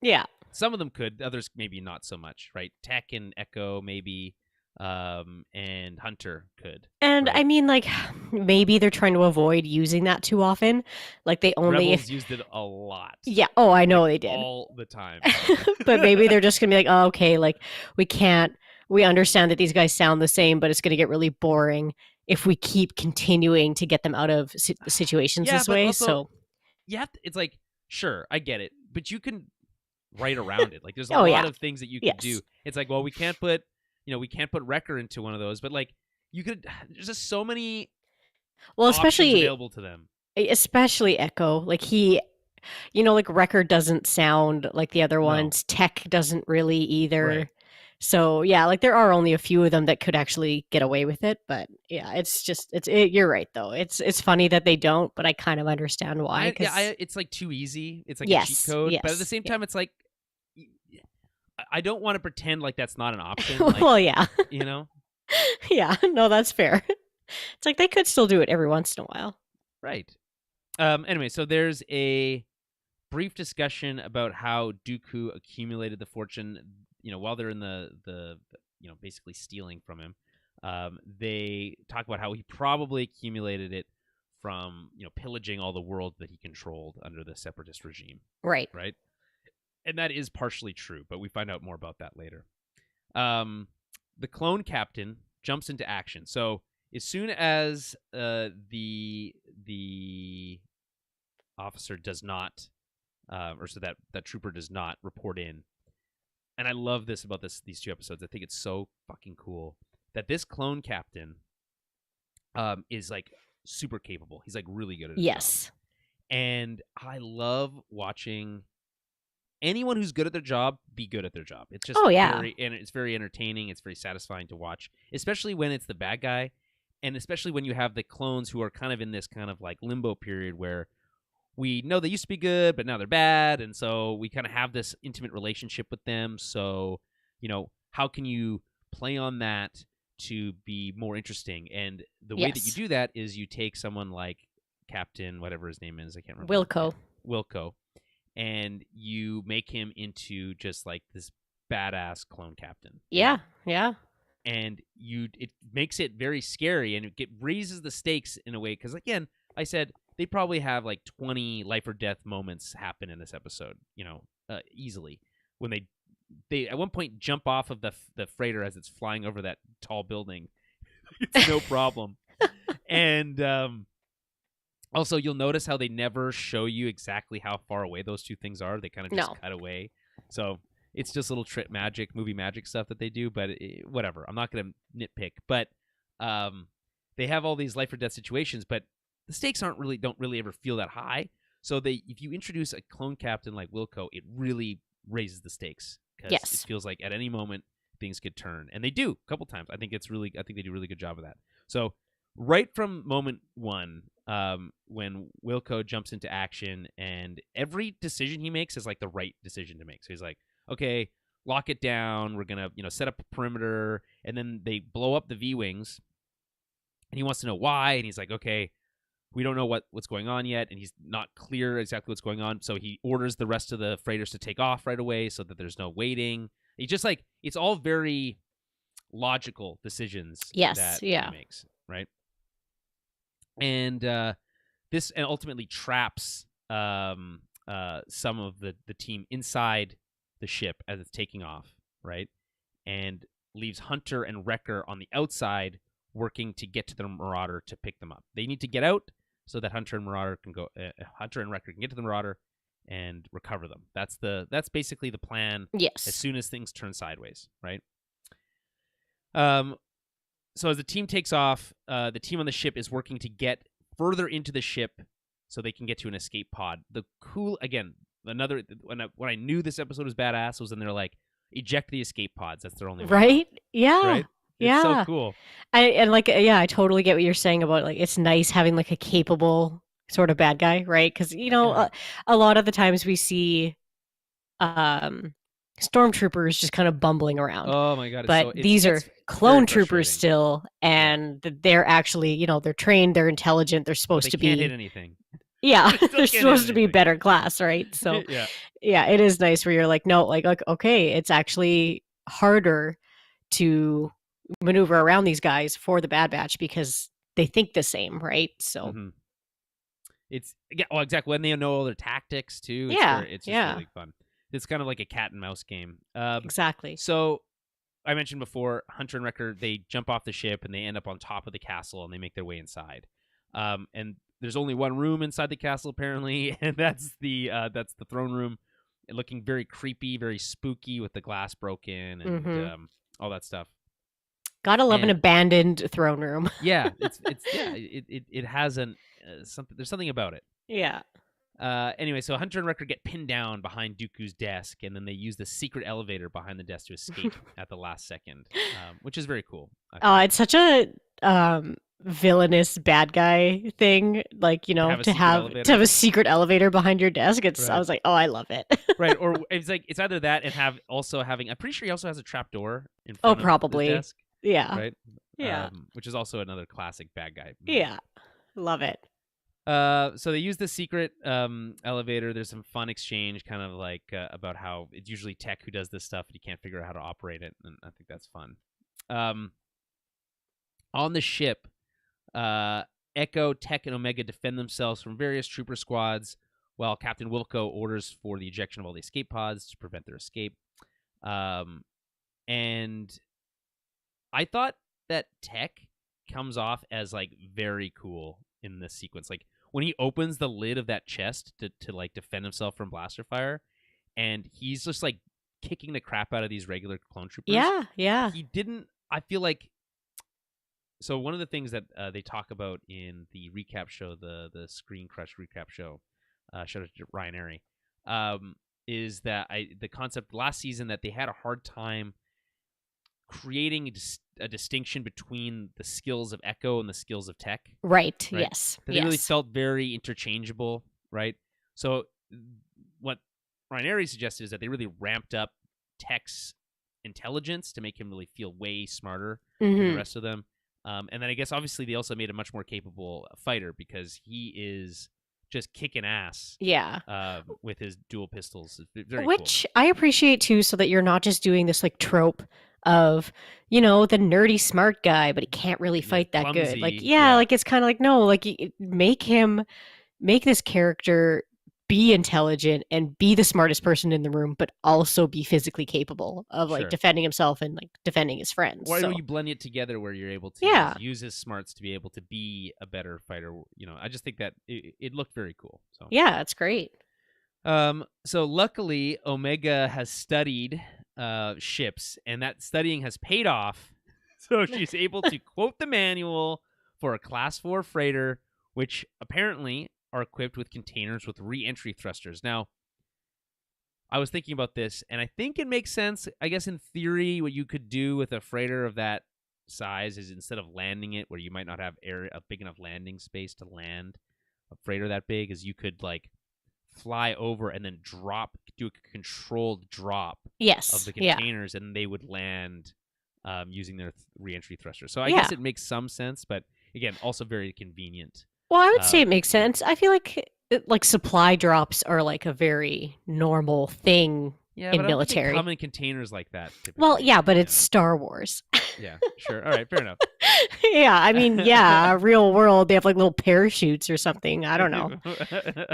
Yeah. Some of them could, others maybe not so much, right? Tech and Echo maybe, and Hunter could. And right? I mean, like, maybe they're trying to avoid using that too often. Like they only Rebels used it a lot. Yeah. Oh, I know they did all the time. But maybe they're just gonna be like, oh, okay, like we understand that these guys sound the same, but it's gonna get really boring if we keep continuing to get them out of situations this way. Also, so it's like, sure, I get it, but you can write around it. Like there's a lot of things that you can do. It's like, well, we can't put Wrecker into one of those, but like you could. There's just so many. Well, especially available to them. Especially Echo, like he, like Wrecker doesn't sound like the other ones. No. Tech doesn't really either. Right. So yeah, like there are only a few of them that could actually get away with it, but yeah, you're right though. It's funny that they don't, but I kind of understand why. It's like too easy. It's like a cheat code, but at the same time, it's like I don't want to pretend like that's not an option. Like, well, yeah, Yeah, no, that's fair. It's like they could still do it every once in a while, right? Anyway, so there's a brief discussion about how Dooku accumulated the fortune. While they're in the basically stealing from him, they talk about how he probably accumulated it from pillaging all the world that he controlled under the separatist regime. Right. Right. And that is partially true, but we find out more about that later. The clone captain jumps into action. So as soon as the officer does not, that trooper does not report in. And I love this about these two episodes. I think it's so fucking cool that this clone captain is like super capable. He's like really good at his job. And I love watching anyone who's good at their job be good at their job. It's just it's very entertaining. It's very satisfying to watch, especially when it's the bad guy, and especially when you have the clones who are kind of in this kind of like limbo period where we know they used to be good, but now they're bad, and so we kind of have this intimate relationship with them. So, how can you play on that to be more interesting? And the way that you do that is you take someone like Captain, whatever his name is, I can't remember. Wilco, and you make him into just like this badass clone captain. Yeah. and it makes it very scary, and it raises the stakes in a way, because again, I said they probably have like 20 life or death moments happen in this episode, easily, when they at one point jump off of the freighter as it's flying over that tall building. It's no problem. And also, you'll notice how they never show you exactly how far away those two things are. They kind of just cut away. So it's just little movie magic stuff that they do, but whatever. I'm not going to nitpick. But they have all these life or death situations, but the stakes don't really ever feel that high. So if you introduce a clone captain like Wilco, it really raises the stakes, because it feels like at any moment things could turn, and they do a couple times. I think they do a really good job of that. So right from moment one, when Wilco jumps into action, and every decision he makes is like the right decision to make. So he's like, okay, lock it down. We're gonna set up a perimeter, and then they blow up the V-wings, and he wants to know why, and he's like, okay, we don't know what's going on yet, and he's not clear exactly what's going on. So he orders the rest of the freighters to take off right away so that there's no waiting. He just it's all very logical decisions that he makes, right? And this ultimately traps some of the team inside the ship as it's taking off, right? And leaves Hunter and Wrecker on the outside working to get to the Marauder to pick them up. They need to get out so that Hunter and Wrecker can get to the Marauder and recover them. That's basically the plan. Yes. As soon as things turn sideways, right? So as the team takes off, the team on the ship is working to get further into the ship so they can get to an escape pod. When I knew this episode was badass was when they're like, eject the escape pods. That's their only way. Right? Yeah. Right? It's so cool. I totally get what you're saying about it's nice having a capable sort of bad guy, right? Because a lot of the times we see stormtroopers just kind of bumbling around. Oh my god! But these are clone troopers still, and they're actually they're trained, they're intelligent, they're supposed to be. They can't hit anything. Yeah, they're supposed to be better class, right? So yeah, it is nice where you're like, no, okay, it's actually harder to maneuver around these guys for the Bad Batch because they think the same, right? So it's exactly, when they know all their tactics too. It's just really fun. It's kind of like a cat and mouse game. Exactly. So I mentioned before, Hunter and Wrecker, they jump off the ship and they end up on top of the castle and they make their way inside. And there's only one room inside the castle apparently, and that's the throne room, looking very creepy, very spooky with the glass broken and all that stuff. Gotta love an abandoned throne room. Yeah, it has something. There's something about it. Yeah. Anyway, so Hunter and Wrecker get pinned down behind Dooku's desk, and then they use the secret elevator behind the desk to escape at the last second, which is very cool. It's such a villainous bad guy thing, to have a secret elevator behind your desk. Right. I was like, oh, I love it. Right, or it's either that and having. I'm pretty sure he also has a trap door in front of the desk. Yeah. Right. Yeah. Which is also another classic bad guy movie. Yeah. Love it. So they use the secret elevator. There's some fun exchange, kind of about how it's usually Tech who does this stuff, and you can't figure out how to operate it, and I think that's fun. On the ship, Echo, Tech, and Omega defend themselves from various trooper squads, while Captain Wilco orders for the ejection of all the escape pods to prevent their escape. And I thought that Tech comes off as very cool in this sequence. When he opens the lid of that chest to defend himself from blaster fire, and he's just kicking the crap out of these regular clone troopers. Yeah. He didn't. I feel like. So one of the things that they talk about in the recap show, the Screen Crush recap show, shout out to Ryan Airy, is that the concept last season that they had a hard time creating a distinction between the skills of Echo and the skills of Tech. Right? Yes. They really felt very interchangeable, right? So what Ryan Airy suggested is that they really ramped up Tech's intelligence to make him really feel way smarter than the rest of them. And then I guess obviously they also made a much more capable fighter because he is just kicking ass. Yeah. With his dual pistols. Very Which cool. I appreciate too, so that you're not just doing this trope of, the nerdy smart guy, but he can't really fight that good. Like, clumsy. yeah, like it's kind of like, no, like make this character be intelligent and be the smartest person in the room, but also be physically capable of like Sure. defending himself and like defending his friends. Or So you blend it together where you're able to yeah, use his smarts to be able to be a better fighter. I just think that it looked very cool. So yeah, it's great. So luckily, Omega has studied ships, and that studying has paid off. So she's able to quote the manual for a Class 4 freighter, which apparently are equipped with containers with re-entry thrusters. Now, I was thinking about this, and I think it makes sense. I guess in theory, what you could do with a freighter of that size is instead of landing it where you might not have a big enough landing space to land a freighter that big, is you could like fly over and then do a controlled drop of the containers, and they would land using their re-entry thrusters. So I guess it makes some sense, but again, also very convenient. Well, I would say it makes sense. I feel like supply drops are like a very normal thing in military. They come in containers like that. Typically. Well, yeah, but it's Star Wars. Yeah, sure. All right, fair enough. Yeah, I mean, real world, they have like little parachutes or something. I don't know.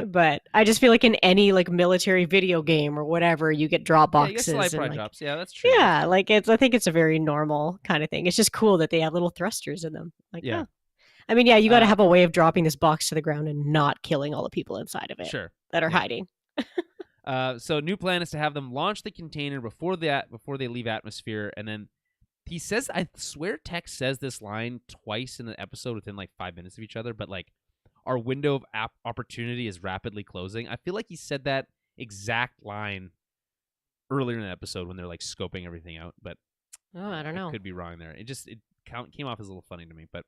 But I just feel like in any like military video game or whatever, you get drop boxes. Yeah, supply drops. Yeah, that's true. Yeah, like I think it's a very normal kind of thing. It's just cool that they have little thrusters in them. Like, yeah. Oh. I mean, yeah, you got to have a way of dropping this box to the ground and not killing all the people inside of it. Sure. That are hiding. So new plan is to have them launch the container before they leave atmosphere, and then he says, I swear Tex says this line twice in the episode within like 5 minutes of each other, but like our window of opportunity is rapidly closing. I feel like he said that exact line earlier in the episode when they're like scoping everything out, but I don't know. Could be wrong there. It came off as a little funny to me, but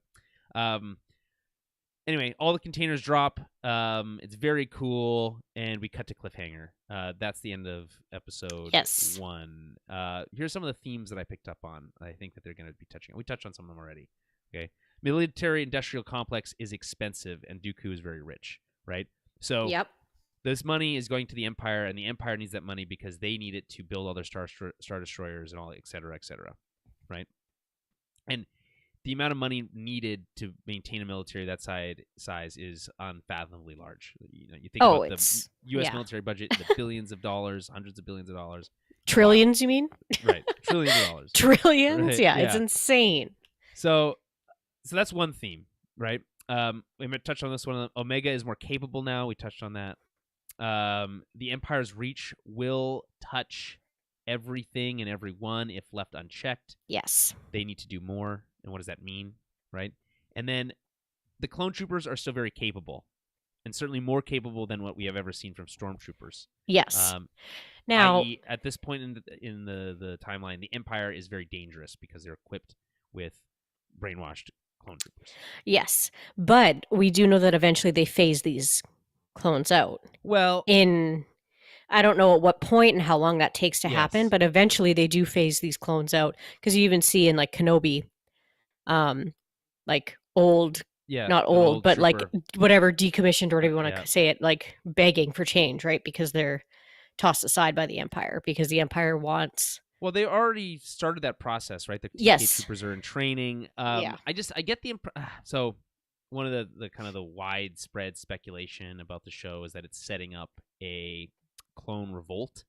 anyway, all the containers drop. It's very cool, and we cut to cliffhanger. That's the end of episode 1. Here's some of the themes that I picked up on. I think that they're going to be touching on. We touched on some of them already. Okay, military-industrial complex is expensive, and Dooku is very rich, right? So this money is going to the Empire, and the Empire needs that money because they need it to build all their Star Destroyers and all, et cetera, right? And the amount of money needed to maintain a military that size is unfathomably large. You think about the U.S. military budget in the billions of dollars, hundreds of billions of dollars. Trillions, you mean? Right. Trillions of dollars. Trillions? Right? Yeah, it's insane. So that's one theme, right? We might touch on this one. Omega is more capable now. We touched on that. The Empire's reach will touch everything and everyone if left unchecked. Yes. They need to do more. And what does that mean, right? And then the clone troopers are still very capable, and certainly more capable than what we have ever seen from stormtroopers. Yes. Now, at this point in the timeline, the Empire is very dangerous because they're equipped with brainwashed clone troopers. Yes, but we do know that eventually they phase these clones out. Well, I don't know at what point and how long that takes to happen, but eventually they do phase these clones out, because you even see in like Kenobi, like old, not old, but trooper, like whatever, decommissioned or whatever you want to say it, like begging for change, right? Because they're tossed aside by the Empire because the Empire wants. Well, they already started that process, right? The TK troopers are in training. I get the so one of the kind of the widespread speculation about the show is that it's setting up a clone revolt,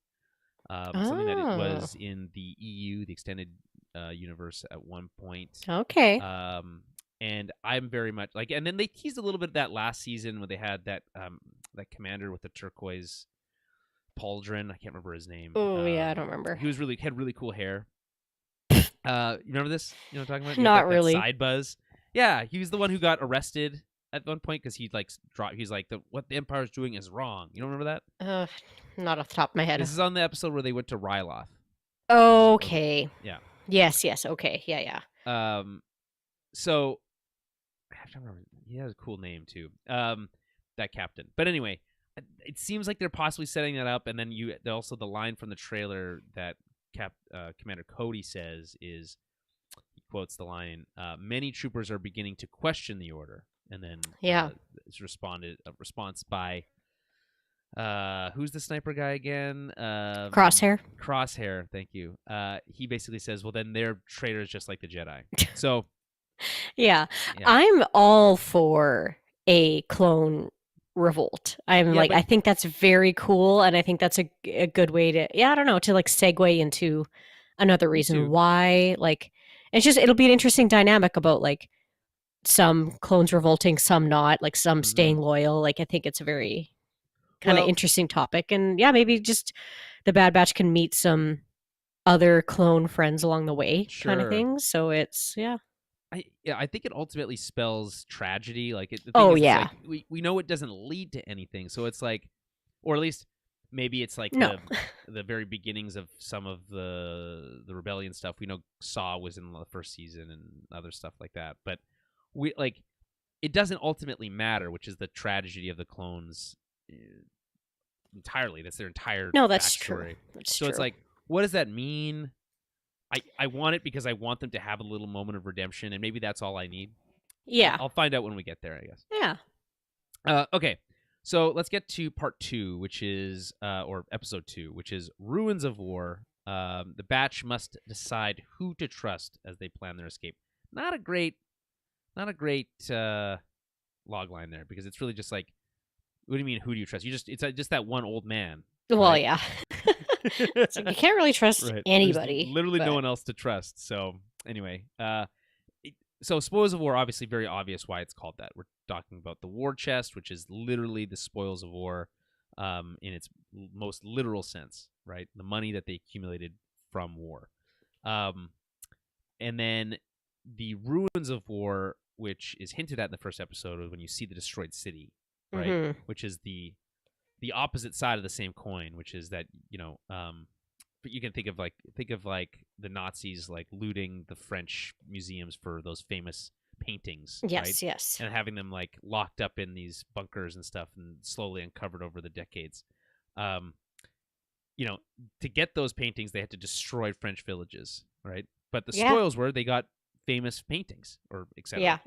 something that it was in the EU, the extended universe at one point. Okay. And I'm very much like, and then they teased a little bit of that last season when they had that that commander with the turquoise pauldron. I can't remember his name. Oh I don't remember. He was had really cool hair. You remember this? You know what I'm talking about? Not really. Side buzz. Yeah, he was the one who got arrested at one point because he like dropped. He's like, what the Empire's doing is wrong. You don't remember that? Not off the top of my head. This is on the episode where they went to Ryloth. Okay. Yeah. Yes. Okay. Yeah. So I have to remember. He has a cool name too. That captain. But anyway, it seems like they're possibly setting that up, and then also the line from the trailer that Commander Cody says is, he quotes the line, "Many troopers are beginning to question the order," and then it's a response by who's the sniper guy again? Crosshair. Crosshair, thank you. He basically says, well, then they're traitors just like the Jedi. So, yeah, I'm all for a clone revolt. I think that's very cool, and I think that's a good way to, I don't know, to like segue into another reason why. Like, it'll be an interesting dynamic about like some clones revolting, some not, like some staying loyal. Like, I think it's a very kind of interesting topic, and maybe just the Bad Batch can meet some other clone friends along the way, kind of thing. So it's I think it ultimately spells tragedy. Like the thing is, it's like we know it doesn't lead to anything. So it's like, or at least maybe it's like the very beginnings of some of the rebellion stuff. We know Saw was in the first season and other stuff like that. But we like it doesn't ultimately matter, which is the tragedy of the clones entirely. That's their entire that's backstory. True. That's so true. It's like, what does that mean? I want it because I want them to have a little moment of redemption, and maybe that's all I need. Yeah. I'll find out when we get there, I guess. Yeah. Okay, so let's get to part 2, which is, or episode 2, which is Ruins of War. The Batch must decide who to trust as they plan their escape. Not a great log line there, because it's really just like, what do you mean, who do you trust? It's just that one old man. Well, right? Yeah. It's like you can't really trust anybody. There's literally no one else to trust. So anyway, so Spoils of War, obviously very obvious why it's called that. We're talking about the war chest, which is literally the spoils of war in its most literal sense, right? The money that they accumulated from war. And then the Ruins of War, which is hinted at in the first episode, when you see the destroyed city, right? Which is the opposite side of the same coin, which is that, you can think of like the Nazis like looting the French museums for those famous paintings, right? Yes. And having them like locked up in these bunkers and stuff and slowly uncovered over the decades. To get those paintings, they had to destroy French villages, right? But the spoils were they got famous paintings or etc. Yeah.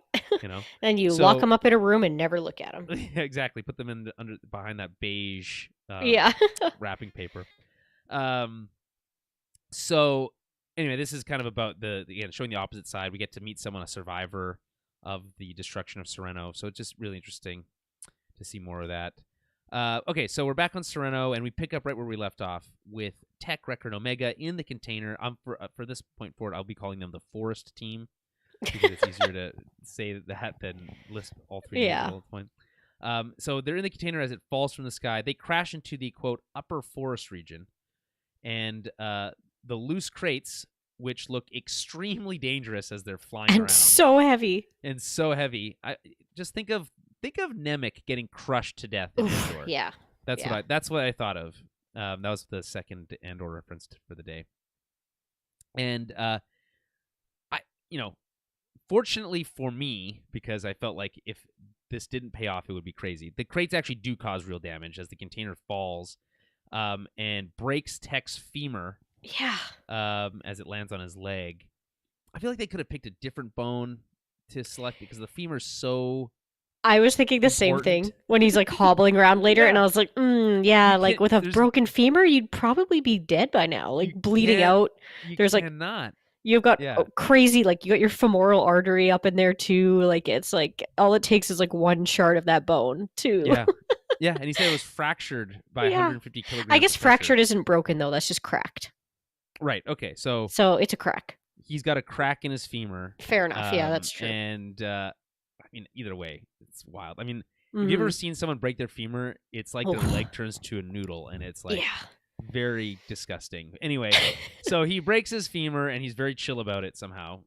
And you lock them up in a room and never look at them. Exactly. Put them in behind that beige wrapping paper. So anyway, this is kind of about again showing the opposite side. We get to meet someone, a survivor of the destruction of Sereno. So it's just really interesting to see more of that. Okay, so we're back on Sereno, and we pick up right where we left off with Tech, Wrecker, and Omega in the container. For this point forward, I'll be calling them the Forest Team because it's easier to say that than list all three names at all point. So they're in the container as it falls from the sky. They crash into the, quote, upper forest region, and the loose crates, which look extremely dangerous as they're flying around. And so heavy. I just think of Nemec getting crushed to death in Andor. Yeah. That's what I thought of. That was the second Andor reference for the day. And fortunately for me, because I felt like if this didn't pay off, it would be crazy. The crates actually do cause real damage as the container falls and breaks Tech's femur. Yeah. As it lands on his leg. I feel like they could have picked a different bone to select because the femur's so. I was thinking the same thing when he's like hobbling around later, and I was like, like with a broken femur, you'd probably be dead by now, like bleeding out. There's like you've got crazy, like you got your femoral artery up in there too. Like it's like all it takes is like one shard of that bone too. Yeah, and he said it was fractured by 150 kilograms. I guess fractured isn't broken though; that's just cracked. Right. Okay. So it's a crack. He's got a crack in his femur. Fair enough. Yeah, that's true. And I mean, either way, it's wild. I mean, have you ever seen someone break their femur? It's like their leg turns to a noodle, and it's like very disgusting. Anyway, so he breaks his femur, and he's very chill about it somehow.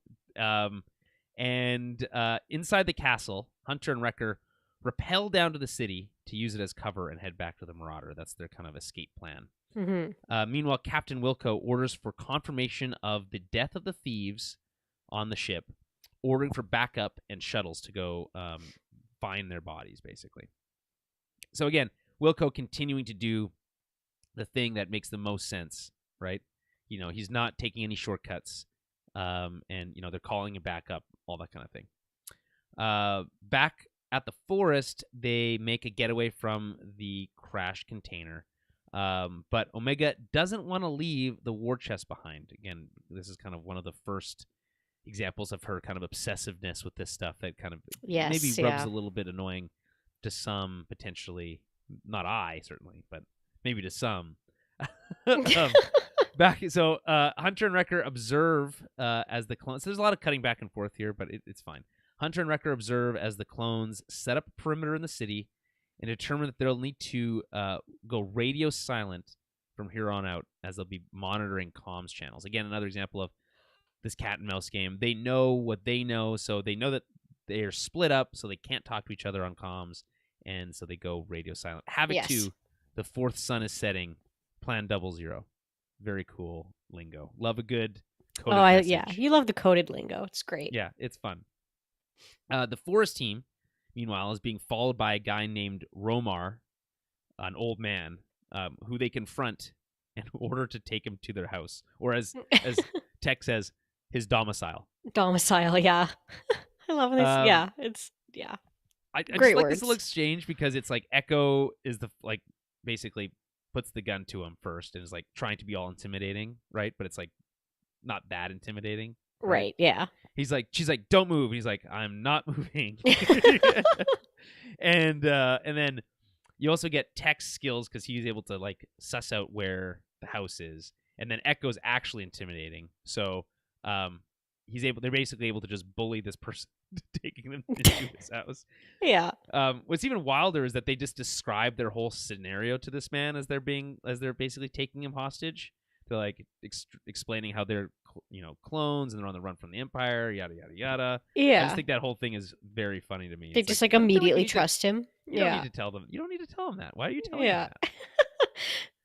And inside the castle, Hunter and Wrecker rappel down to the city to use it as cover and head back to the Marauder. That's their kind of escape plan. Meanwhile, Captain Wilco orders for confirmation of the death of the thieves on the ship, ordering for backup and shuttles to go find their bodies, basically. So again, Wilco continuing to do the thing that makes the most sense, right? He's not taking any shortcuts, and they're calling him back up, all that kind of thing. Back at the forest, they make a getaway from the crashed container. But Omega doesn't want to leave the war chest behind. Again, this is kind of one of the first examples of her kind of obsessiveness with this stuff that kind of maybe rubs a little bit annoying to some, potentially. Not I, certainly, but maybe to some. Hunter and Wrecker observe as the clones. So there's a lot of cutting back and forth here, but it's fine. Hunter and Wrecker observe as the clones set up a perimeter in the city and determine that they'll need to go radio silent from here on out, as they'll be monitoring comms channels. Again, another example of this cat and mouse game. They know what they know, so they know that they are split up, so they can't talk to each other on comms, and so they go radio silent. Havoc 2, the fourth sun is setting, Plan 00. Very cool lingo. Love a good coded message. Yeah, you love the coded lingo. It's great. Yeah, it's fun. The Forest team, meanwhile, is being followed by a guy named Romar, an old man, who they confront in order to take him to their house, or as Tech says, his domicile. Domicile, yeah. I love this. I just like this little exchange because it's like Echo is basically puts the gun to him first and is like trying to be all intimidating, right? But it's like not that intimidating. Right, yeah. She's like, don't move. And he's like, I'm not moving. and then you also get Tech's skills because he's able to like suss out where the house is. And then Echo's actually intimidating. So they're basically able to just bully this person taking them into his house. Yeah. What's even wilder is that they just describe their whole scenario to this man as they're basically taking him hostage. They're like explaining how they're clones and they're on the run from the Empire, yada yada yada. Yeah. I just think that whole thing is very funny to me. They just like immediately trust him. You don't need to tell them. You don't need to tell them that. Why are you telling them that?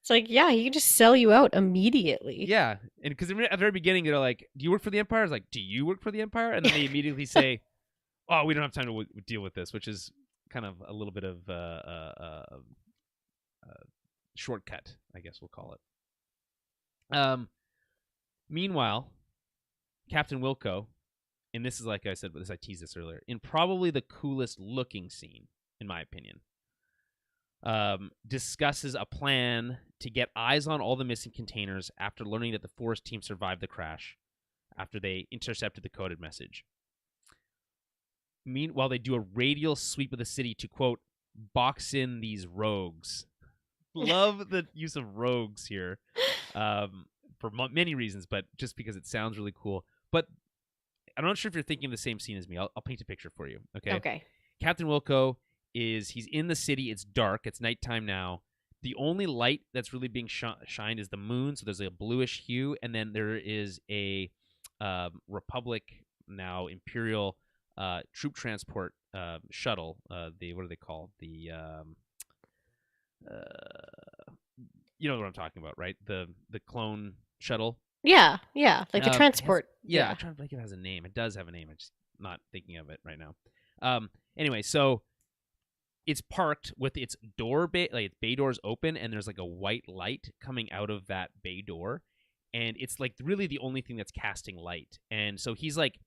It's like, yeah, he can just sell you out immediately. Yeah, and because at the very beginning they're like, "Do you work for the Empire?" It's like, "Do you work for the Empire?" And then they immediately say, "Oh, we don't have time to deal with this," which is kind of a little bit of shortcut, I guess we'll call it. Meanwhile, Captain Wilco, and this is like I said, but I teased this earlier, in probably the coolest looking scene, in my opinion, discusses a plan to get eyes on all the missing containers after learning that the Forest team survived the crash after they intercepted the coded message. Meanwhile, they do a radial sweep of the city to, quote, box in these rogues. Love the use of rogues here for many reasons, but just because it sounds really cool. But I'm not sure if you're thinking the same scene as me. I'll paint a picture for you, okay? Okay. Captain Wilco he's in the city. It's dark. It's nighttime now. The only light that's really being shined is the moon, so there's a bluish hue, and then there is a Republic, now Imperial, troop transport shuttle. What are they called? The you know what I'm talking about, right? The clone shuttle. Yeah, like the transport. I'm trying to think if it has a name. It does have a name. I'm just not thinking of it right now. Anyway, so it's parked with its its bay doors open, and there's like a white light coming out of that bay door, and it's like really the only thing that's casting light. And so he's like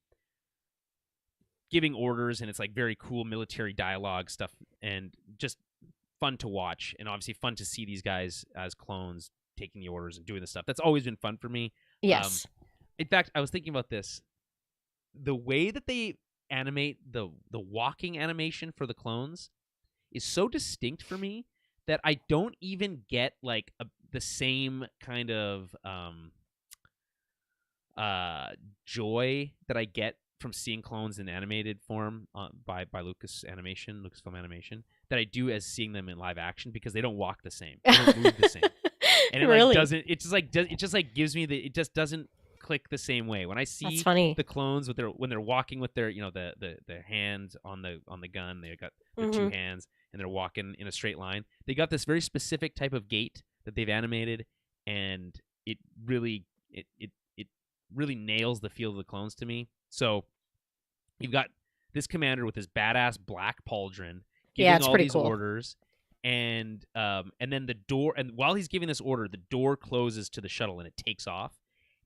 giving orders, and it's like very cool military dialogue stuff, and just fun to watch, and obviously fun to see these guys as clones taking the orders and doing the stuff. That's always been fun for me. Yes. In fact, I was thinking about this. The way that they animate the walking animation for the clones is so distinct for me that I don't even get like the same kind of joy that I get from seeing clones in animated form by Lucasfilm Animation that I do as seeing them in live action, because they don't walk the same, they don't move the same, and it really doesn't. It just gives me it just doesn't click the same way when I see the clones with when they're walking with their their hands on the gun. They got their two hands and they're walking in a straight line. They got this very specific type of gait that they've animated, and it really nails the feel of the clones to me. So you've got this commander with his badass black pauldron giving all these orders, and then the door, and while he's giving this order, the door closes to the shuttle and it takes off,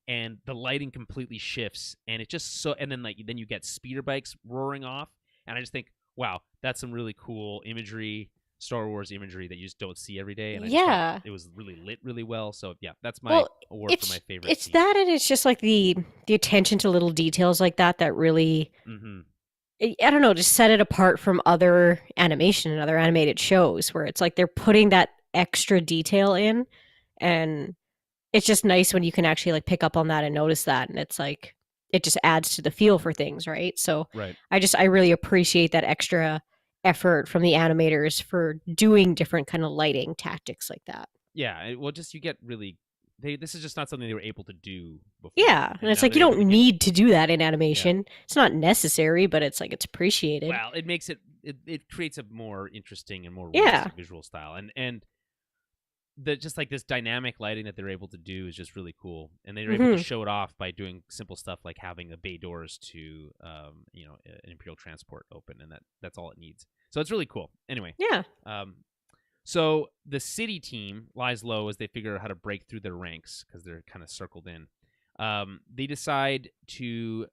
and the lighting completely shifts, and it just and then you get speeder bikes roaring off, and I just think, wow, that's some really cool imagery. Star Wars imagery that you just don't see every day, and I just thought Yeah. it was really lit really well. So yeah, that's my Well, award for my favorite it's scene. that, and it's just like the attention to little details like that really, I don't know, just set it apart from other animation and other animated shows where it's like they're putting that extra detail in, and it's just nice when you can actually like pick up on that and notice that, and it's like it just adds to the feel for things, right? So Right. I really appreciate that extra effort from the animators for doing different kind of lighting tactics like that. Yeah, well, just you get really. This is just not something they were able to do before. Yeah, and it's like you don't need to do that in animation. Yeah. It's not necessary, but it's like it's appreciated. Well, it makes it creates a more interesting and more realistic visual style, and just like this dynamic lighting that they're able to do is just really cool, and they're able to show it off by doing simple stuff like having the bay doors to an Imperial transport open, and that's all it needs. So it's really cool. Anyway, yeah. So the city team lies low as they figure out how to break through their ranks because they're kind of circled in. They decide to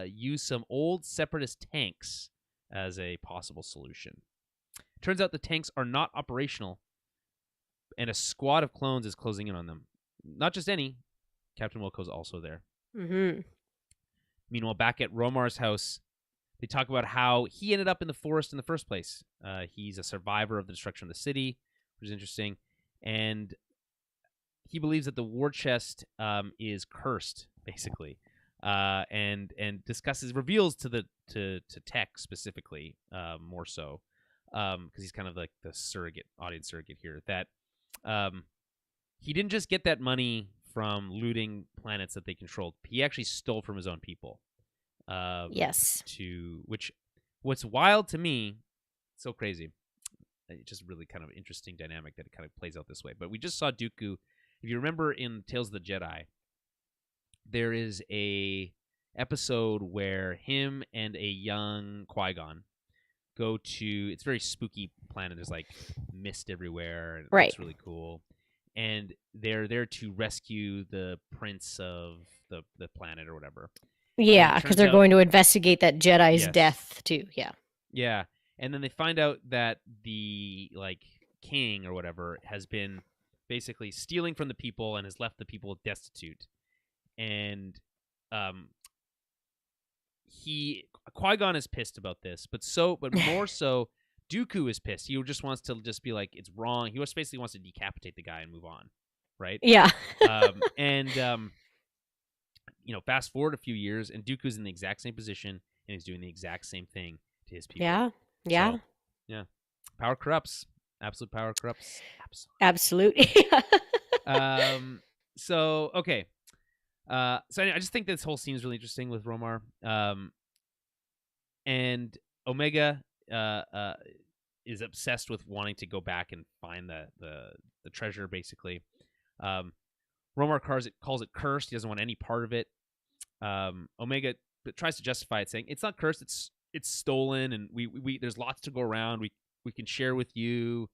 use some old separatist tanks as a possible solution. Turns out the tanks are not operational, and a squad of clones is closing in on them. Not just any. Captain Wilco's also there. Meanwhile, back at Romar's house, they talk about how he ended up in the forest in the first place. He's a survivor of the destruction of the city, which is interesting. And he believes that the war chest is cursed, basically. And reveals to Tech specifically, more so, because he's kind of like the audience surrogate here, that he didn't just get that money from looting planets that they controlled. He actually stole from his own people. Yes. What's wild to me, so crazy. It's just really kind of interesting dynamic that it kind of plays out this way. But we just saw Dooku. If you remember in Tales of the Jedi, there is a episode where him and a young Qui-Gon go to, it's a very spooky planet. There's like mist everywhere, and it's really cool. And they're there to rescue the prince of the planet or whatever. Yeah, because they're going to investigate that Jedi's death too. Yeah. Yeah, and then they find out that the king or whatever has been basically stealing from the people and has left the people destitute. And Qui-Gon is pissed about this, but more so, Dooku is pissed. He just wants to just be like, it's wrong. He basically wants to decapitate the guy and move on, right? Yeah. Fast forward a few years, and Dooku's in the exact same position, and he's doing the exact same thing to his people. Yeah. So, yeah. Power corrupts. Absolute power corrupts. Absolutely. So okay. So I just think this whole scene is really interesting with Romar. And Omega is obsessed with wanting to go back and find the treasure, basically. Romar calls it cursed. He doesn't want any part of it. Omega tries to justify it, saying it's not cursed. It's stolen, and we there's lots to go around. We can share with you.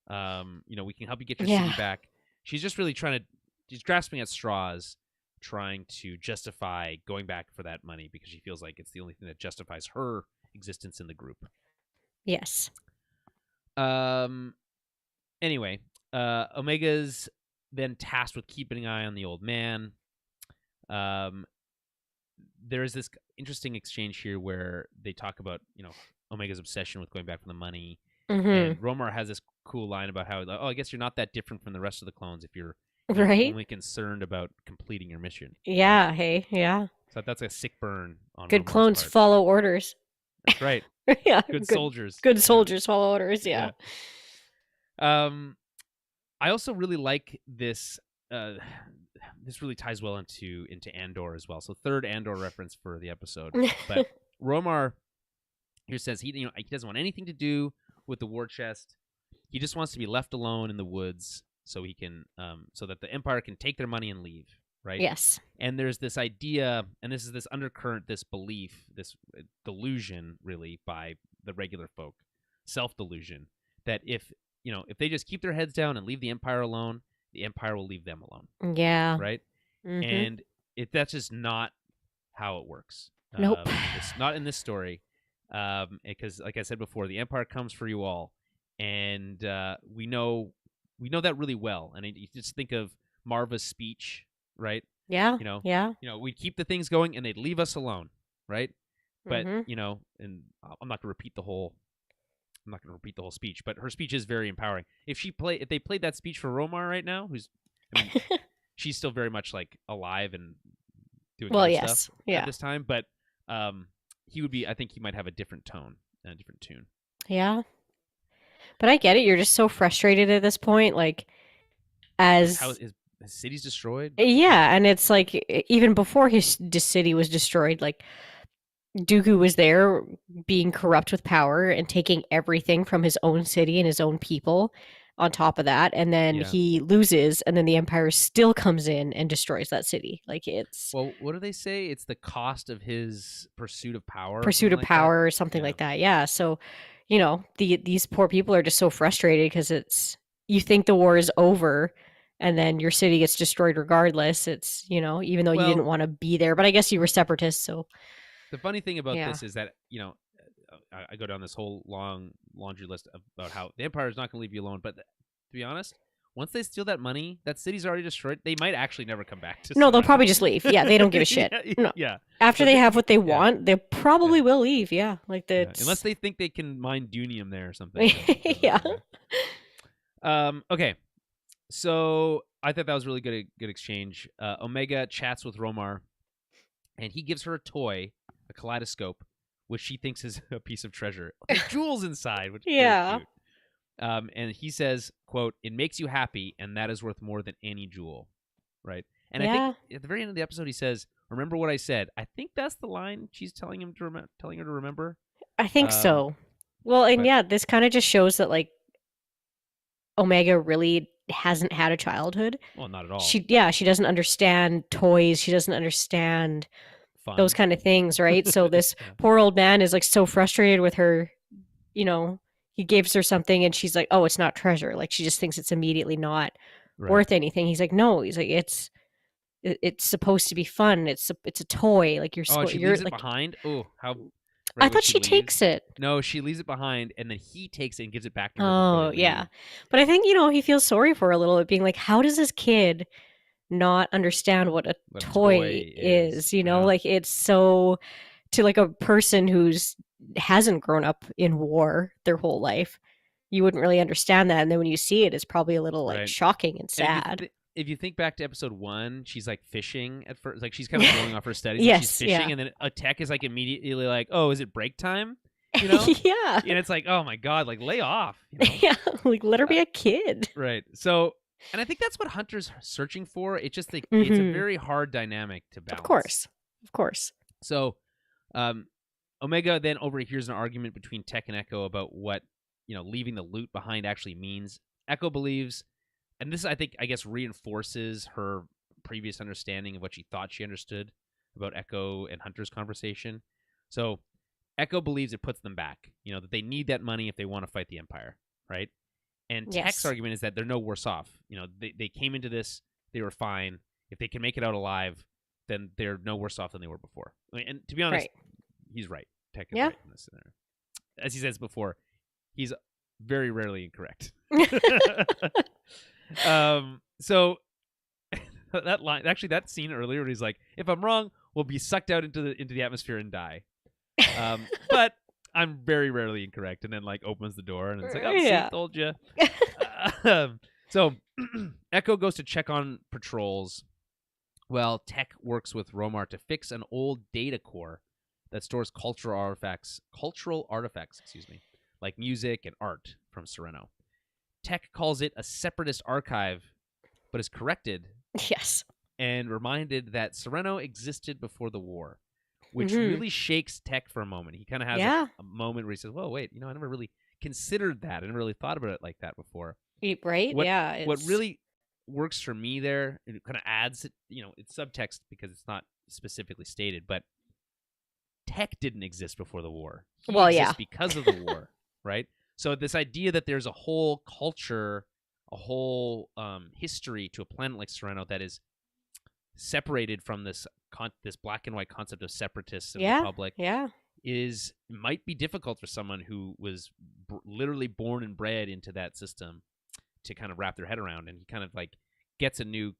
We can help you get your city back. She's just really she's grasping at straws, trying to justify going back for that money because she feels like it's the only thing that justifies her existence in the group. Yes. Anyway, Omega's then tasked with keeping an eye on the old man. There is this interesting exchange here where they talk about, Omega's obsession with going back for the money. And Romar has this cool line about how, I guess you're not that different from the rest of the clones if you're only concerned about completing your mission. Yeah, right? Hey, yeah. So that's a sick burn on good Romar's clones part. Follow orders. That's right. Yeah. Good soldiers. Good soldiers follow orders, yeah. I also really like this. This really ties well into Andor as well. So third Andor reference for the episode. But Romar here says he doesn't want anything to do with the war chest. He just wants to be left alone in the woods so he can so that the Empire can take their money and leave. Right? Yes. And there's this idea, and this is this undercurrent, this belief, this delusion, really, by the regular folk, self-delusion, that if they just keep their heads down and leave the Empire alone, the Empire will leave them alone. Yeah. Right? And that's just not how it works. Nope. It's not in this story. Because, like I said before, the Empire comes for you all. and we know that really well. And you just think of Marva's speech, right? Yeah. You know, Yeah. we'd keep the things going, and they'd leave us alone, right? But Mm-hmm. and I'm not going to repeat the whole. I'm not going to repeat the whole speech, but her speech is very empowering. If they played that speech for Romar right now, I mean, she's still very much like alive and doing Well, other yes. stuff at Yeah. this time, but he would be. I think he might have a different tone and a different tune. Yeah. But I get it. You're just so frustrated at this point. Like, How as his city's destroyed. yeah, and it's like even before his city was destroyed, like Dooku was there being corrupt with power and taking everything from his own city and his own people on top of that, and then Yeah. he loses, and then the Empire still comes in and destroys that city. Like, it's Well, what do they say? It's the cost of his pursuit of power or pursuit something of like that. power or something Yeah. like that. Yeah. So, these poor people are just so frustrated because you think the war is over and then your city gets destroyed regardless. It's, even though you didn't Well, want to be there, but I guess you were separatists. So, the funny thing about yeah. this is that I go down this whole long laundry list about how the Empire is not going to leave you alone. But to be honest, once they steal that money, that city's already destroyed. They might actually never come back to. No, they'll Serena. probably just leave. Yeah. They don't give a shit. Yeah, No. yeah. After So they have what they yeah, want, they probably yeah. will leave. Yeah. Like, yeah. that's. Unless they think they can mine dunium there or something. Yeah. Okay. So I thought that was really good exchange. Omega chats with Romar, and he gives her a toy, a kaleidoscope, which she thinks is a piece of treasure. There's jewels inside, which is Yeah. very cute. And he says, quote, "It makes you happy, and that is worth more than any jewel." Right? And I think at the very end of the episode, he says, "Remember what I said." I think that's the line she's telling her to remember. I think so. Well, and yeah, this kind of just shows that, like, Omega really hasn't had a childhood. Well, not at all. She doesn't understand toys. She doesn't understand Fun. those kind of things, right? So this poor old man is like so frustrated with her. He gives her something and she's like, "Oh, it's not treasure." Like, she just thinks it's immediately not worth anything. He's like, "No." He's like, "It's supposed to be fun. It's a toy. Like, she leaves it behind. Oh, how! I thought she takes it. No, she leaves it behind, and then he takes it and gives it back to her. Oh, yeah. But I think, he feels sorry for her a little bit, being like, how does this kid not understand what a toy is? Like, it's so, to like a person who's hasn't grown up in war their whole life, you wouldn't really understand that. And then when you see it, it's probably a little like shocking and sad. If you think back to episode 1, she's like fishing at first, like she's kind of going off her studies. Yes, and she's fishing, and then a tech is like immediately like, "Oh, is it break time?" Yeah, and it's like, "Oh my god, like lay off." Yeah, like let her be a kid. Right. So, and I think that's what Hunter's searching for. It's just like it's a very hard dynamic to balance. Of course. So, Omega then overhears an argument between Tech and Echo about what leaving the loot behind actually means. Echo believes. And this, I guess, reinforces her previous understanding of what she thought she understood about Echo and Hunter's conversation. So Echo believes it puts them back, that they need that money if they want to fight the Empire, right? And Tech's argument is that they're no worse off. They came into this, they were fine. If they can make it out alive, then they're no worse off than they were before. And to be honest, he's right. Tech is right in this scenario. As he says before, he's very rarely incorrect. So that line, actually, that scene earlier, where he's like, "If I'm wrong, we'll be sucked out into the atmosphere and die." But I'm very rarely incorrect, and then like opens the door and it's like, "Oh, see, told you." So Echo goes to check on patrols. Well, Tech works with Romar to fix an old data core that stores cultural artifacts, like music and art from Sereno. Tech calls it a separatist archive, but is corrected. Yes. And reminded that Sereno existed before the war, which really shakes Tech for a moment. He kind of has a moment where he says, "Whoa, wait, I never really considered that. I never really thought about it like that before." Right? What really works for me there, it kind of adds, it's subtext because it's not specifically stated, but Tech didn't exist before the war. He exists because of the war, right? So this idea that there's a whole culture, a whole history to a planet like Sereno that is separated from this black and white concept of separatists and republic, might be difficult for someone who was literally born and bred into that system to kind of wrap their head around. And he kind of like gets some new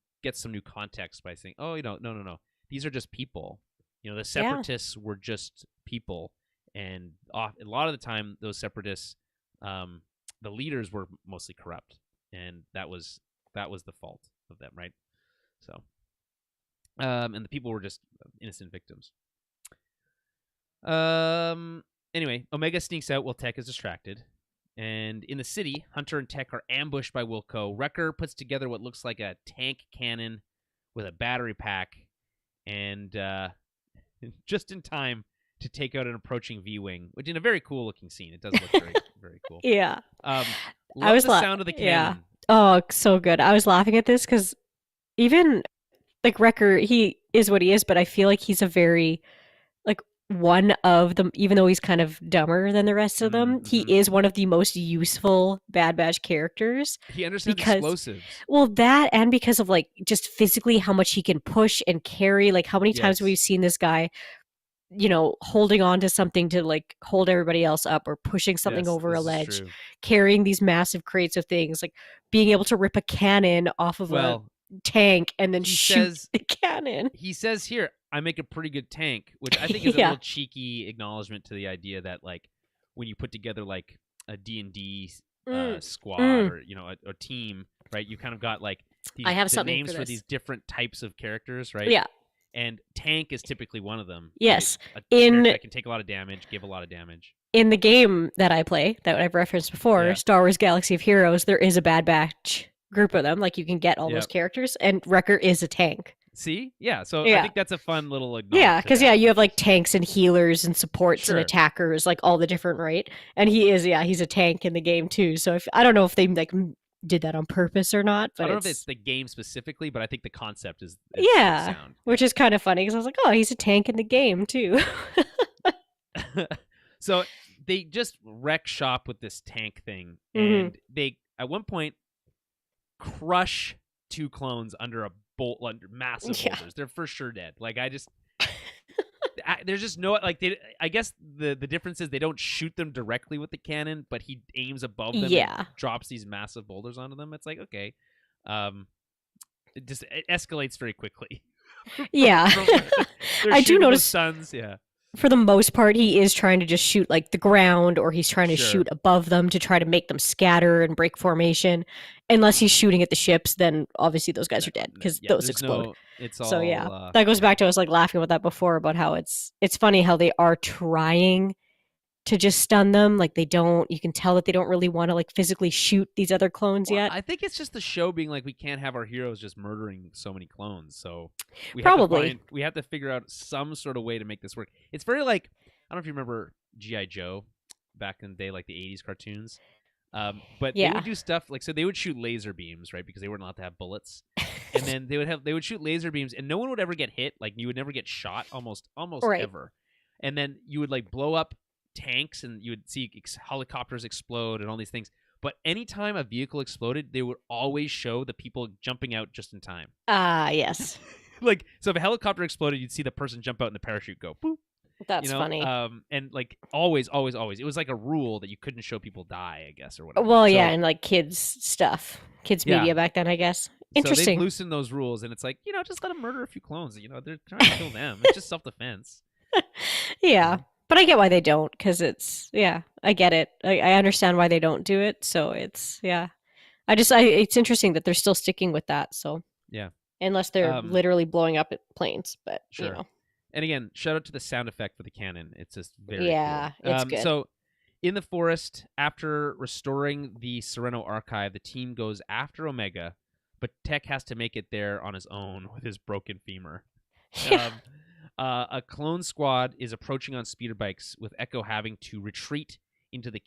context by saying, oh, no, these are just people. The separatists were just people, and a lot of the time those separatists, the leaders were mostly corrupt, and that was the fault of them, right? So, and the people were just innocent victims. Anyway, Omega sneaks out while Tech is distracted. And in the city, Hunter and Tech are ambushed by Wilco. Wrecker puts together what looks like a tank cannon with a battery pack, and just in time to take out an approaching V-Wing, which in a very cool-looking scene. It does look very, very cool. Yeah. Love the sound of the cannon. Yeah. Oh, so good. I was laughing at this because even, like, Wrecker, he is what he is, but I feel like he's a very, like, one of them, even though he's kind of dumber than the rest of them, he is one of the most useful Bad Batch characters. He understands explosives. Well, that, and because of like just physically how much he can push and carry, like how many times we've seen this guy, holding on to something to like hold everybody else up, or pushing something over a ledge, carrying these massive crates of things, like being able to rip a cannon off of a tank and then shoot the cannon. He says here, I make a pretty good tank, which I think is a little cheeky acknowledgement to the idea that, like, when you put together like a D&D squad or a team, right? You kind of got like these names for these different types of characters, right? Yeah. And tank is typically one of them. Yes. Right? A character that can take a lot of damage, give a lot of damage. In the game that I play, that I've referenced before, Star Wars Galaxy of Heroes, there is a Bad Batch group of them. Like, you can get all those characters, and Wrecker is a tank. See? Yeah, so I think that's a fun little acknowledgement. Yeah, because you have like tanks and healers and supports and attackers, like all the different, right? And he is, he's a tank in the game too. So I don't know if they like did that on purpose or not. But I don't know if it's the game specifically, but I think the concept is sound. Which is kind of funny because I was like, oh, he's a tank in the game too. So they just wreck shop with this tank thing, and they at one point crush 2 clones under a massive boulders. They're for sure dead. Like, there's just no, like, I guess the difference is they don't shoot them directly with the cannon, but he aims above them and drops these massive boulders onto them. It's like, okay, it escalates very quickly. Yeah. I do notice suns. For the most part, he is trying to just shoot like the ground, or he's trying to shoot above them to try to make them scatter and break formation. Unless he's shooting at the ships, then obviously those guys are dead because those explode. That goes back to, I was like laughing about that before, about how it's funny how they are trying to just stun them. Like, you can tell that they don't really want to like physically shoot these other clones yet. I think it's just the show being like, we can't have our heroes just murdering so many clones. So we have to figure out some sort of way to make this work. It's very like, I don't know if you remember G.I. Joe back in the day, like the 80s cartoons. But they would do stuff like, so they would shoot laser beams, right? Because they weren't allowed to have bullets. And then they would shoot laser beams, and no one would ever get hit. Like, you would never get shot almost ever. And then you would like blow up tanks, and you would see helicopters explode and all these things. But anytime a vehicle exploded, they would always show the people jumping out just in time. Yes. Like, so if a helicopter exploded, you'd see the person jump out and the parachute go boop. That's funny. And like always, it was like a rule that you couldn't show people die, I guess, or whatever. Well, and like kids stuff, kids media back then, I guess. Interesting. So they've loosened those rules, and it's like, just let them murder a few clones. They're trying to kill them. It's just self-defense. Yeah. But I get why they don't, because it's, I get it. I understand why they don't do it. So it's, it's interesting that they're still sticking with that. So, unless they're literally blowing up planes, but, And again, shout out to the sound effect for the cannon. It's just very cool. It's good. So, in the forest, after restoring the Sereno archive, the team goes after Omega, but Tech has to make it there on his own with his broken femur. A clone squad is approaching on speeder bikes, with Echo having to retreat into the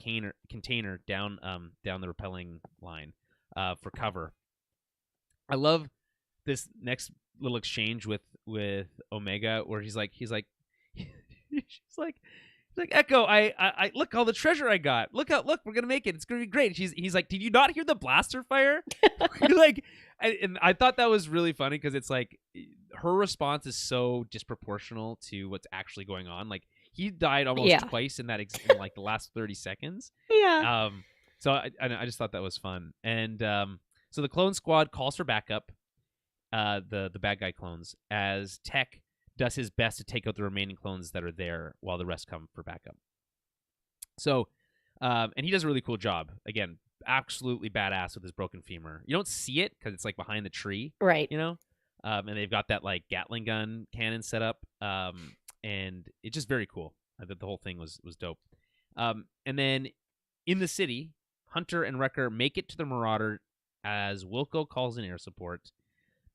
container down the repelling line for cover. I love this next little exchange with Omega, where he's like Echo, I look, all the treasure I got. Look, we're gonna make it. It's gonna be great. He's like, did you not hear the blaster fire? Like, and I thought that was really funny, because it's like her response is so disproportional to what's actually going on. Like, he died almost Yeah. twice in that in like the last 30 seconds. Yeah. So I just thought that was fun. And so the clone squad calls for backup, the bad guy clones, as Tech does his best to take out the remaining clones that are there while the rest come for backup. So, and he does a really cool job. Again, absolutely badass with his broken femur. You don't see it because it's like behind the tree, Right. you know? And they've got that like Gatling gun cannon set up, and it's just very cool. I thought the whole thing was dope. And then in the city, Hunter and Wrecker make it to the Marauder as Wilco calls in air support.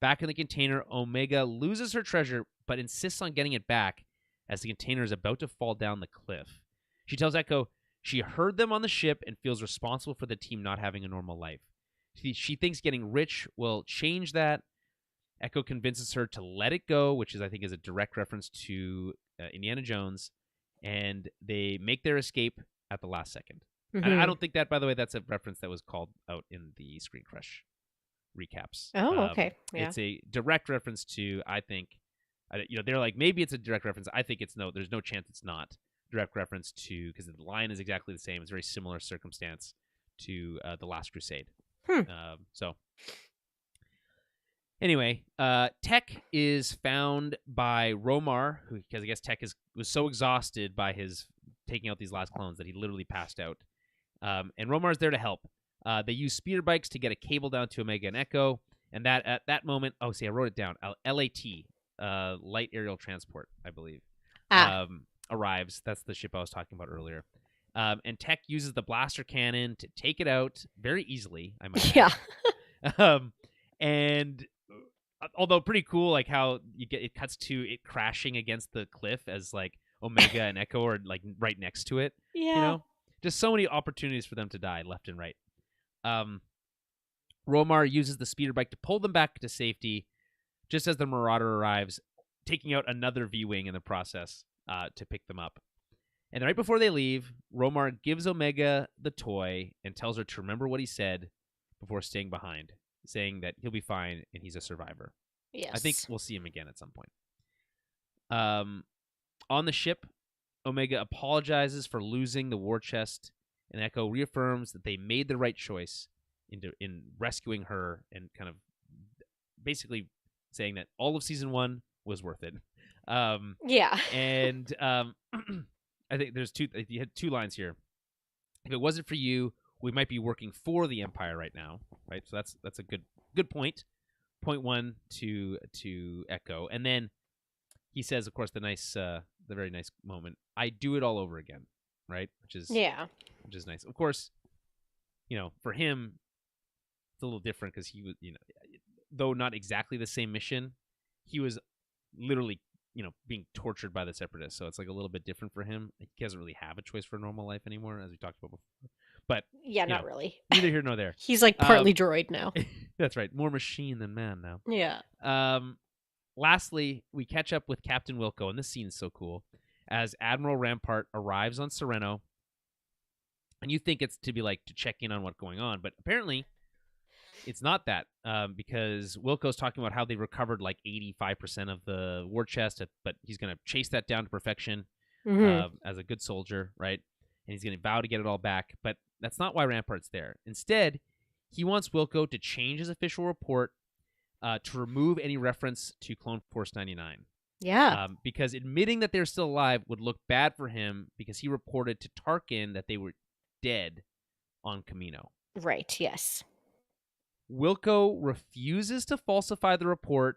Back in the container, Omega loses her treasure but insists on getting it back as the container is about to fall down the cliff. She tells Echo she heard them on the ship and feels responsible for the team not having a normal life. She thinks getting rich will change that. Echo convinces her to let it go, which I think is a direct reference to Indiana Jones, and they make their escape at the last second. Mm-hmm. And I don't think that, by the way, that's a reference that was called out in the Screen Crush recaps. Oh, okay. Yeah. It's a direct reference to, I think, they're like, maybe it's a direct reference. I think there's no chance it's not direct reference to, because the line is exactly the same. It's a very similar circumstance to The Last Crusade. So anyway, Tech is found by Romar, because I guess Tech was so exhausted by his taking out these last clones that he literally passed out. And Romar's there to help. They use speeder bikes to get a cable down to Omega and Echo. And that at that moment, I wrote it down. LAT, Light Aerial Transport, I believe, arrives. That's the ship I was talking about earlier. And Tech uses the blaster cannon to take it out very easily, I might add. Yeah. And although pretty cool, like how it cuts to it crashing against the cliff as like Omega and Echo are like right next to it. Yeah. You know, just so many opportunities for them to die left and right. Romar uses the speeder bike to pull them back to safety, just as the Marauder arrives, taking out another V-wing in the process to pick them up. And right before they leave, Romar gives Omega the toy and tells her to remember what he said before staying behind, saying that he'll be fine and he's a survivor. Yes. I think we'll see him again at some point. On the ship, Omega apologizes for losing the war chest, and Echo reaffirms that they made the right choice in rescuing her and kind of basically saying that all of season 1 was worth it. Yeah. And I think you had two lines here. If it wasn't for you, we might be working for the Empire right now, right? So that's a good point. Point 1 to Echo, and then he says, of course, the very nice moment. I do it all over again, right? Which is nice. Of course, for him, it's a little different because he was, though not exactly the same mission, he was literally, being tortured by the Separatists. So it's like a little bit different for him. He doesn't really have a choice for normal life anymore, as we talked about before. But yeah, not really. Neither here nor there. He's like partly droid now. That's right. More machine than man now. Yeah. Lastly, we catch up with Captain Wilco, and this scene is so cool, as Admiral Rampart arrives on Sereno. And you think it's to be like to check in on what's going on, but apparently it's not that, because Wilco's talking about how they recovered like 85% of the war chest, but he's going to chase that down to perfection as a good soldier, right? And he's going to vow to get it all back, but that's not why Rampart's there. Instead, he wants Wilco to change his official report to remove any reference to Clone Force 99. Yeah. Because admitting that they're still alive would look bad for him because he reported to Tarkin that they were dead on Kamino. Right, yes. Wilco refuses to falsify the report.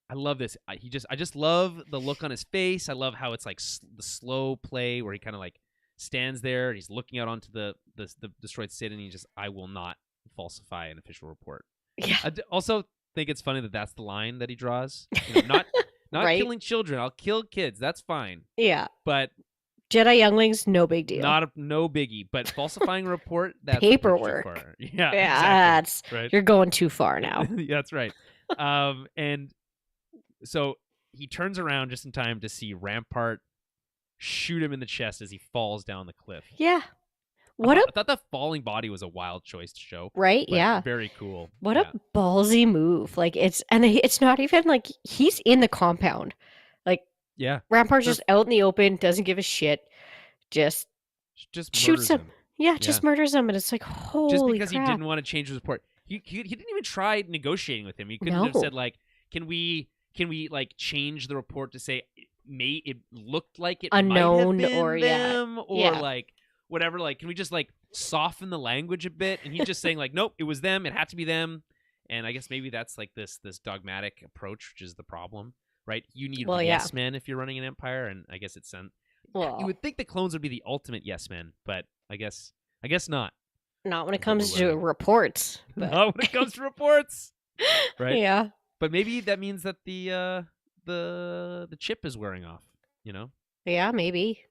I love this. I just love the look on his face. I love how it's like the slow play where he kind of like stands there and he's looking out onto the destroyed city, and he just, I will not falsify an official report. Yeah. I also think it's funny that that's the line that he draws. Not right? Killing children. I'll kill kids. That's fine. Yeah. But Jedi younglings, no big deal. No biggie. But falsifying a report, that's paperwork. Yeah. Yeah, exactly. Right? You're going too far now. That's right. And so he turns around just in time to see Rampart shoot him in the chest as he falls down the cliff. Yeah. I thought the falling body was a wild choice to show. Right? Yeah. Very cool. What a ballsy move. Like it's not even like he's in the compound. Like Yeah. Rampart's just out in the open, doesn't give a shit, just shoots him. Yeah, just murders him, and it's like, holy just because crap. he didn't want to change his report. He didn't even try negotiating with him. He couldn't have said like, can we like change the report to say it looked like it unknown might have been or them or like whatever, like can we just like soften the language a bit? And he's just saying like, nope, it was them, it had to be them. And I guess maybe that's like this dogmatic approach, which is the problem, right? You need yes men if you're running an empire, and I guess it's you would think the clones would be the ultimate yes men, but I guess not. Not when it comes to reports. But... Not when it comes to reports. Right? Yeah. But maybe that means that the chip is wearing off, you know? Yeah, maybe.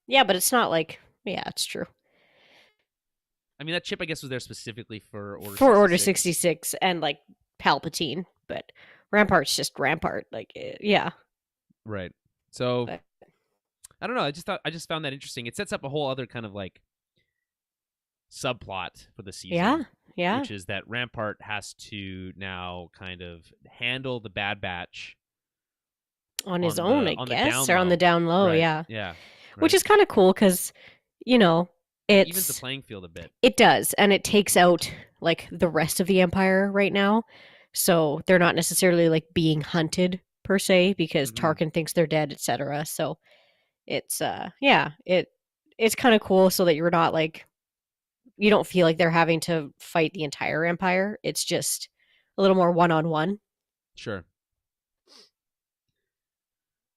Yeah, but it's not like, yeah, it's true. I mean, that chip, I guess, was there specifically for Order 66. For Order 66 and, like, Palpatine. But Rampart's just Rampart. Like, yeah. Right. So, I don't know. I just found that interesting. It sets up a whole other kind of, like, subplot for the season. Yeah. Which is that Rampart has to now kind of handle the Bad Batch on his own, I guess, or on the down low. Right. Yeah. Yeah. Right. Which is kind of cool because, you know, it evens the playing field a bit. It does, and it takes out like the rest of the Empire right now. So they're not necessarily like being hunted per se because Tarkin thinks they're dead, etc. So it's it's kind of cool so that you're not like, you don't feel like they're having to fight the entire Empire. It's just a little more one-on-one. Sure.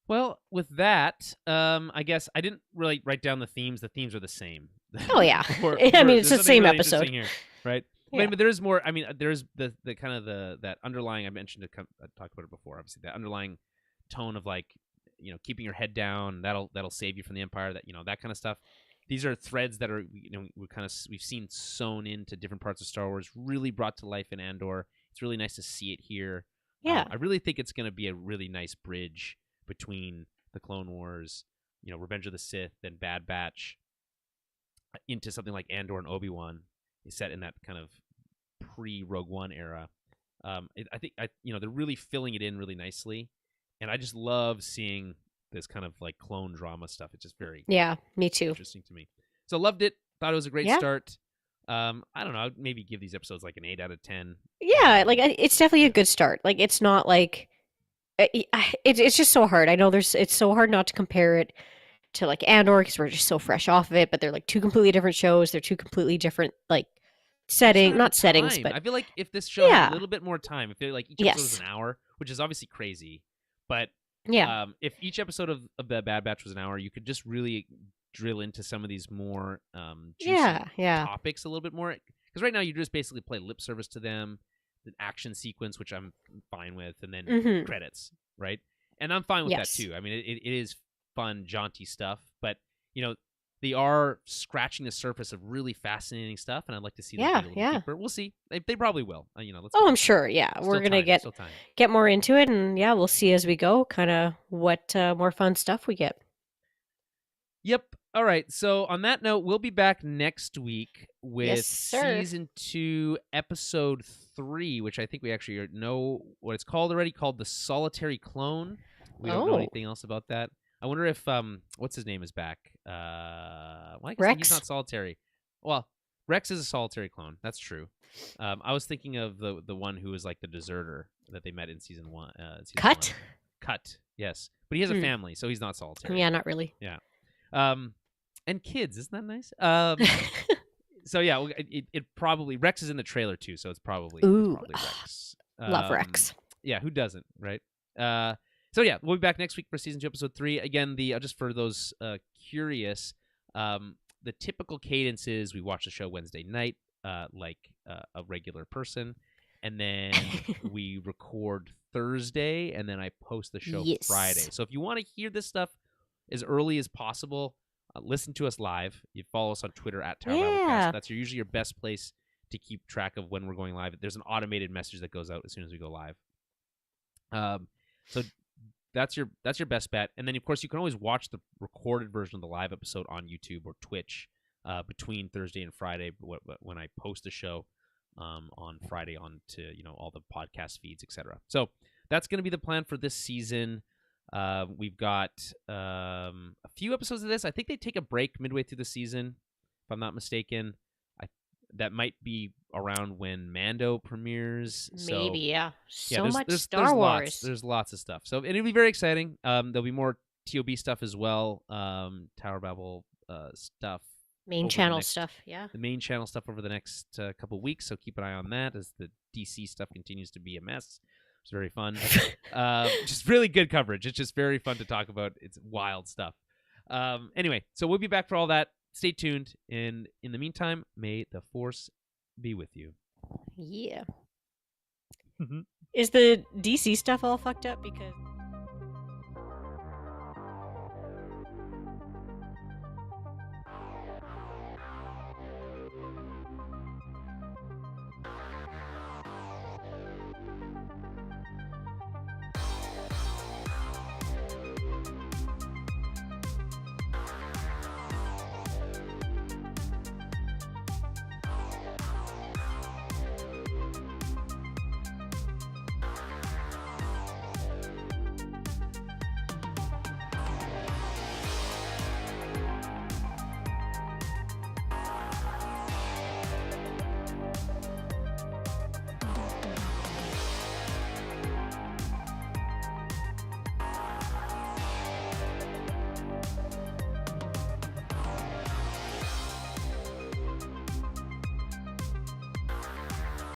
Well, with that, I guess I didn't really write down the themes. The themes are the same. Oh yeah, I mean it's the same really episode, here, right? Yeah. But there's more. I mean, there's the kind of that underlying. I mentioned I talked about it before. Obviously, that underlying tone of like, you know, keeping your head down. That'll save you from the Empire. That, you know, that kind of stuff. These are threads that are, you know, we've seen sewn into different parts of Star Wars, really brought to life in Andor. It's really nice to see it here. Yeah, I really think it's going to be a really nice bridge between the Clone Wars, you know, Revenge of the Sith, and Bad Batch, into something like Andor and Obi-Wan, is set in that kind of pre-Rogue One era. I think you know, they're really filling it in really nicely, and I just love seeing this kind of like clone drama stuff. It's just very me too. Interesting to me. So loved it. Thought it was a great start. I don't know. I'd maybe give these episodes like an 8 out of 10. Yeah, like it's definitely a good start. Like it's not like it's just so hard. I know it's so hard not to compare it to like Andor because we're just so fresh off of it. But they're like two completely different shows. They're two completely different like not settings. But I feel like if this show had a little bit more time, if they're like each episode was an hour, which is obviously crazy, but if each episode of the Bad Batch was an hour, you could just really drill into some of these more juicy topics a little bit more. Because right now you just basically play lip service to them, the action sequence, which I'm fine with, and then credits, right? And I'm fine with that too. I mean, it is fun, jaunty stuff, but you know, they are scratching the surface of really fascinating stuff, and I'd like to see them a little deeper. We'll see. They probably will. You know, let's I'm sure. Yeah, we're gonna get more into it, and we'll see as we go. Kind of what more fun stuff we get. Yep. All right. So on that note, we'll be back next week with season 2, episode 3, which I think we actually know what it's called already. Called The Solitary Clone. We don't know anything else about that. I wonder if what's his name is back. Rex. He's not solitary. Well, Rex is a solitary clone. That's true. I was thinking of the one who was like the deserter that they met in season 1. Cut. Cut. Yes, but he has a family, so he's not solitary. Yeah, not really. Yeah. And kids, isn't that nice? So yeah, it probably Rex is in the trailer too, so it's probably Rex. Love Rex. Yeah, who doesn't, right? So yeah, we'll be back next week for season 2, episode 3. Again, just for those curious, the typical cadence is we watch the show Wednesday night, like a regular person, and then we record Thursday, and then I post the show Friday. So if you want to hear this stuff as early as possible, listen to us live. You follow us on Twitter at Tower Battlecast. That's usually your best place to keep track of when we're going live. There's an automated message that goes out as soon as we go live. So that's your best bet. And then of course you can always watch the recorded version of the live episode on YouTube or Twitch between Thursday and Friday when I post the show on Friday onto all the podcast feeds, etc. So that's going to be the plan for this season. We've got a few episodes of this. I think they take a break midway through the season, if I'm not mistaken. That might be around when Mando premieres. Maybe, yeah. So much there's Star Wars. There's lots of stuff. So it'll be very exciting. There'll be more TOB stuff as well. Tower Babel stuff. Main channel stuff, yeah. The main channel stuff over the next couple weeks. So keep an eye on that as the DC stuff continues to be a mess. It's very fun. Just really good coverage. It's just very fun to talk about. It's wild stuff. Anyway, so we'll be back for all that. Stay tuned. And in the meantime, may the Force be with you. Yeah. Is the DC stuff all fucked up? Because...